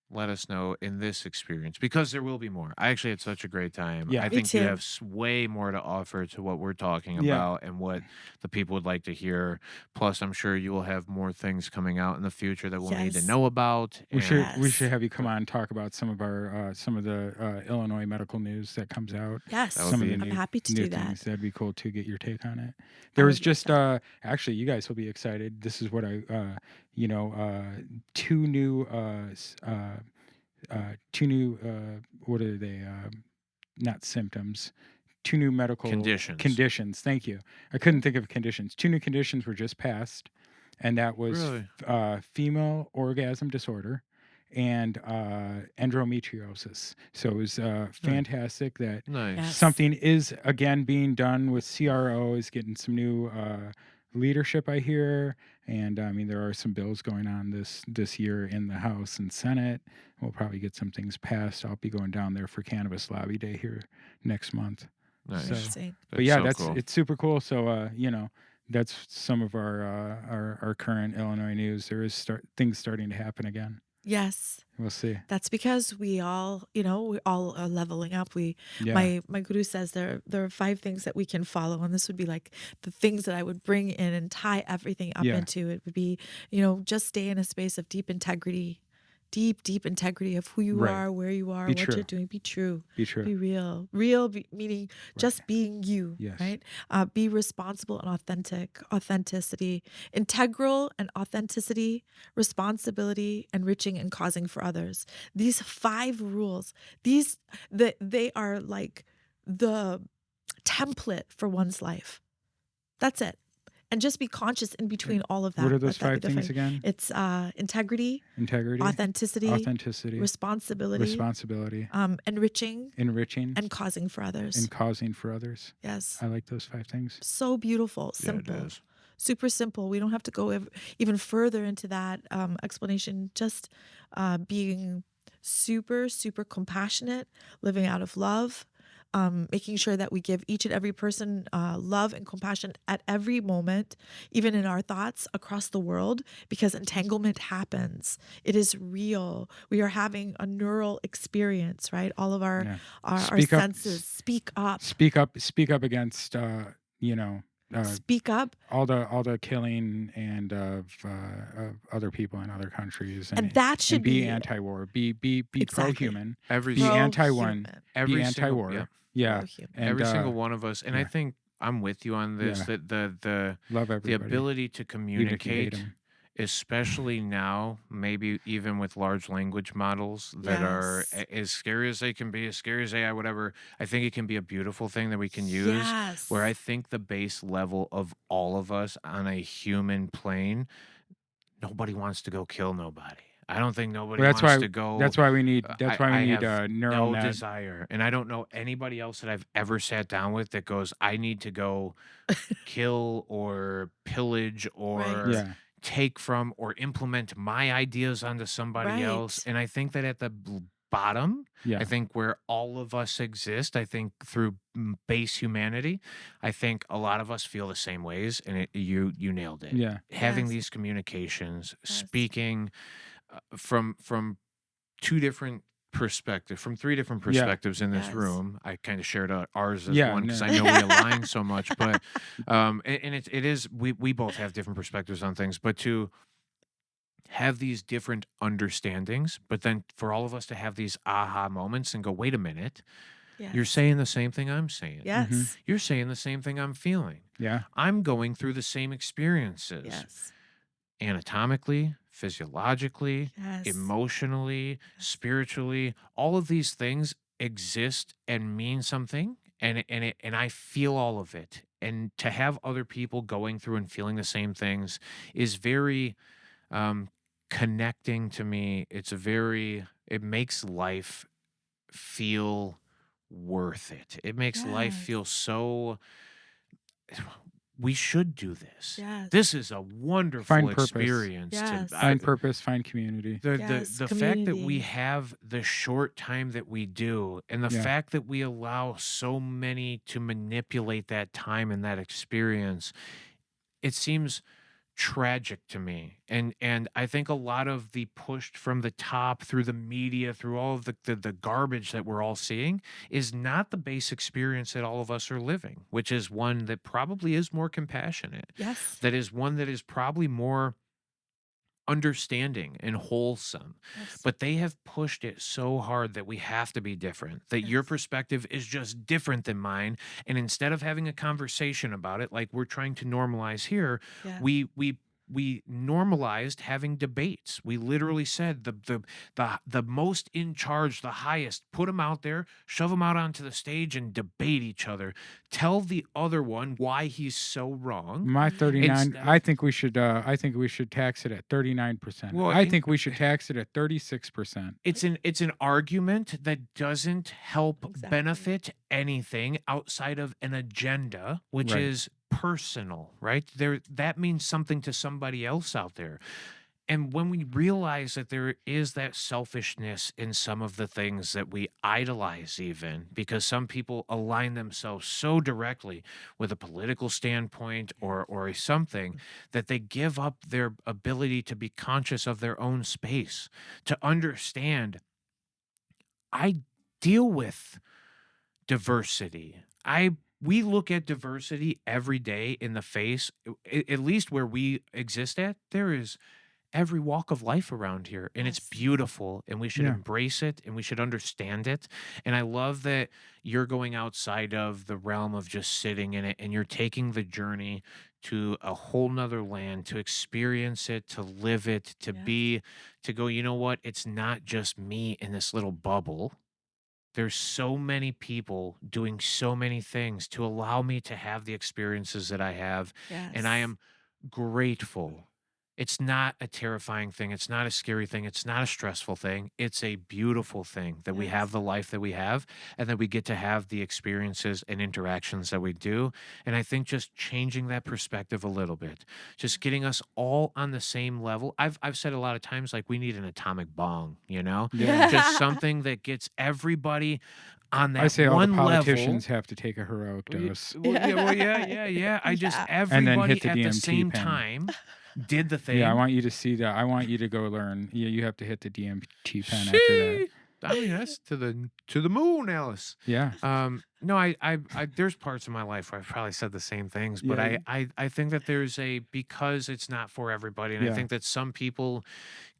let us know in this experience? Because there will be more. I actually had such a great time. Yeah. I Me think you too. have way more to offer to what we're talking Yeah. about and what the people would like to hear. Plus, I'm sure you will have more things coming out in the future that we'll need to Yes. know about. We and- should have you come on and talk about some of our some of the Illinois medical news that comes out. Yes, That would Some of be- the I'm new, happy to new do that. things. That'd be cool to get your take on it. I There would was love just that. actually, you guys will be excited. This is what I 2 new what are they? Not symptoms. 2 new medical Conditions. Conditions. Thank you. I couldn't think of conditions. 2 new conditions were just passed, and that was Really? female orgasm disorder and endometriosis. So it was fantastic that Nice. Yes. something is again being done with CROs, getting some new leadership, I hear. And I mean, there are some bills going on this year in the House and Senate. We'll probably get some things passed. I'll be going down there for Cannabis Lobby Day here next month. Nice. So- Interesting. But yeah, so cool. it's super cool. So that's some of our current Illinois news. There is things starting to happen again. Yes, We'll see. that's because we all are leveling up. Yeah. My guru says there are 5 things that we can follow, and this would be like the things that I would bring in and tie everything up Yeah. into. It would be, just stay in a space of deep integrity, deep integrity of who you Right. are, where you are, Be what true. you're doing. Be true. Be true. Be real. Meaning just being you, Yes. right? Be responsible and authentic. Authenticity, integral and authenticity, responsibility, enriching and causing for others. These 5 rules, they are like the template for one's life. That's it. And just be conscious in between all of that. What are those Let that be 5 the things again? It's integrity, Integrity, authenticity, responsibility, enriching, and causing for others. and causing for others. Yes. I like those 5 things. So beautiful, simple, it is. super simple. We don't have to go even further into that explanation. Just being super compassionate, living out of love, making sure that we give each and every person love and compassion at every moment, even in our thoughts across the world, because entanglement happens. It is real. We are having a neural experience, right? All of our Speak up. senses speak up. Speak up against Speak up. all the killing and of other people in other countries, And that should and be be- anti-war, be Exactly. pro-human, Every be single- anti-one, Pro-human. every be single- anti-war. yeah. Yeah, Pro-human. and every single one of us, and I yeah. think I'm with you on this. Yeah. That the love everybody. ability to even if you hate communicate, 'em. especially now, maybe even with large language models that are Yes. as scary as they can be, as scary as AI, whatever. I think it can be a beautiful thing that we can use. Yes. Where I think the base level of all of us on a human plane, nobody wants to go kill nobody. I don't think nobody Well, wants to go. That's why we need. That's why we I need have neural no net. desire, and I don't know anybody else that I've ever sat down with that goes, "I need to go kill or pillage or Right. Yeah, take from or implement my ideas onto somebody else." Right. And I think that at the bottom, yeah. I think where all of us exist, I think through base humanity, I think a lot of us feel the same ways, and you nailed it. Yeah. Having Yes. these communications, Yes. speaking from 2 different perspectives, from 3 different Yeah. perspectives in this Yes. room. I kind of shared ours as Yeah, one because no. I know we align so much, but and it is we both have different perspectives on things, but to have these different understandings, but then for all of us to have these aha moments and go, wait a minute, Yes. you're saying the same thing I'm saying. Yes. You're saying the same thing I'm feeling. Yeah. I'm going through the same experiences. Yes. Anatomically, physiologically, Yes. emotionally, spiritually, all of these things exist and mean something, and I feel all of it. And to have other people going through and feeling the same things is very connecting to me. It makes life feel worth it. It makes life Yes. feel so. We should do this. Yes. This is a wonderful Find purpose. experience. Yes. Find purpose. Find community. Yes, The fact that we community. have the short time that we do, and the Yeah. fact that we allow so many to manipulate that time and that experience, it seems tragic to me. And I think a lot of the pushed from the top through the media, through all of the garbage that we're all seeing is not the base experience that all of us are living, which is one that probably is more compassionate. Yes. That is one that is probably more understanding and wholesome. Yes. But they have pushed it so hard that we have to be different, that your Yes. perspective is just different than mine. And instead of having a conversation about it, like we're trying to normalize here, Yeah. we normalized having debates. We literally said the most in charge, the highest, put them out there, shove them out onto the stage and debate each other. Tell the other one why he's so wrong. My 39. Instead I of- think we should. I think we should tax it at 39%. Well, I think we should tax it at 36%. It's an argument that doesn't help Exactly. benefit anything outside of an agenda, which Right. is personal, right? That means something to somebody else out there. And when we realize that there is that selfishness in some of the things that we idolize, even because some people align themselves so directly with a political standpoint or something that they give up their ability to be conscious of their own space, to understand I deal with diversity. We look at diversity every day in the face, at least where we exist at, there is every walk of life around here, and it's beautiful, and we should Yeah. embrace it, and we should understand it. And I love that you're going outside of the realm of just sitting in it, and you're taking the journey to a whole nother land, to experience it, to live it, to be, to go, you know what? It's not just me in this little bubble. There's so many people doing so many things to allow me to have the experiences that I have. And I Yes. am grateful. It's not a terrifying thing. It's not a scary thing. It's not a stressful thing. It's a beautiful thing that we have the life that we have, and that we get to have the experiences and interactions that we do. And I think just changing that perspective a little bit, just getting us all on the same level. I've said a lot of times, like, we need an atomic bong, you know? Yeah. Just something that gets everybody on that I say all the one politicians level. have to take a heroic dose. Yeah. I just, And then hit everybody the at the DMT same pen. time did the thing. Yeah, I want you to see that. I want you to go learn. Yeah, you have to hit the DMT pen after that. I mean, that's to the moon, Alice. Yeah. No, I there's parts of my life where I've probably said the same things, but Yeah. I think that there's because it's not for everybody, and I Yeah. think that some people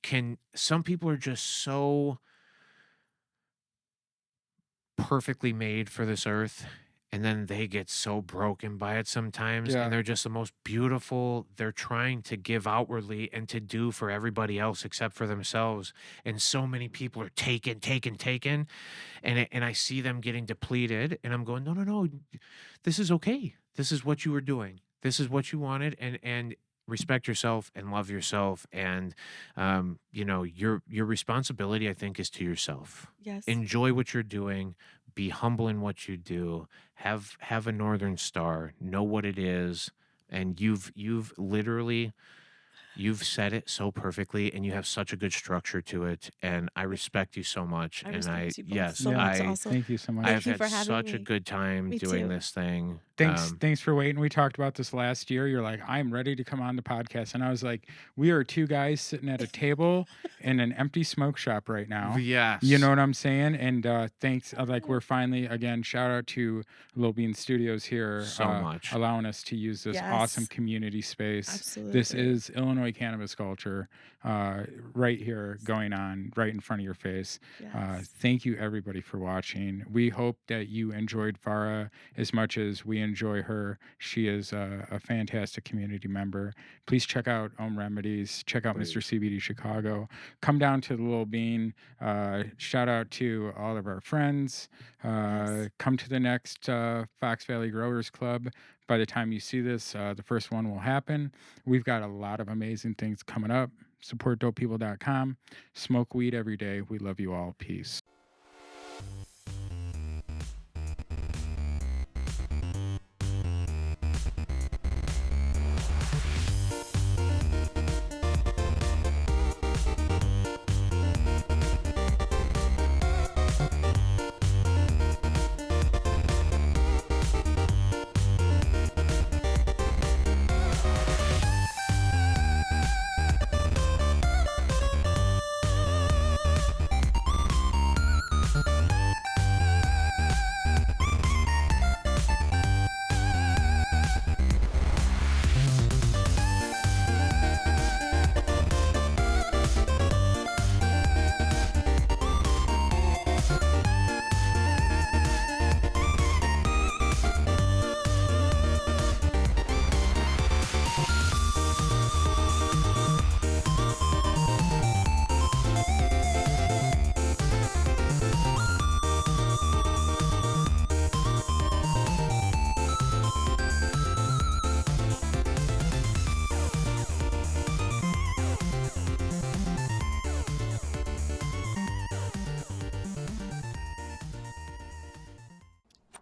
are just so perfectly made for this earth, and then they get so broken by it sometimes, Yeah. and they're just the most beautiful. They're trying to give outwardly and to do for everybody else except for themselves, and so many people are taken, and I see them getting depleted, and I'm going, no, this is okay. This is what you were doing. This is what you wanted, and respect yourself and love yourself, and your responsibility, I think, is to yourself. Yes. Enjoy what you're doing, be humble in what you do, have a Northern Star, know what it is, and you've literally said it so perfectly, and you have such a good structure to it, and I respect you so much. I and respect you both yes, so much also. Thank you so much. I've you had for having such a me. good time Me doing too. this thing. Thanks for waiting. We talked about this last year. You're like, I'm ready to come on the podcast. And I was like, we are two guys sitting at a table in an empty smoke shop right now. Yes. You know what I'm saying? And thanks. We're finally, again, shout out to Lil Bean Studios here. So much. Allowing us to use this awesome community space. Absolutely. This is Illinois cannabis culture right here going on right in front of your face. Yes. Thank you, everybody, for watching. We hope that you enjoyed Farah as much as we enjoy her. She is a fantastic community member. Please check out AUM Remedies. Check out Mr. CBD Chicago. Come down to the Little Bean. Shout out to all of our friends. Come to the next Fox Valley Growers Club. By the time you see this, the first one will happen. We've got a lot of amazing things coming up. Support dopepeople.com. Smoke weed every day. We love you all. Peace.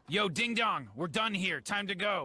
Yo, ding dong, we're done here. Time to go.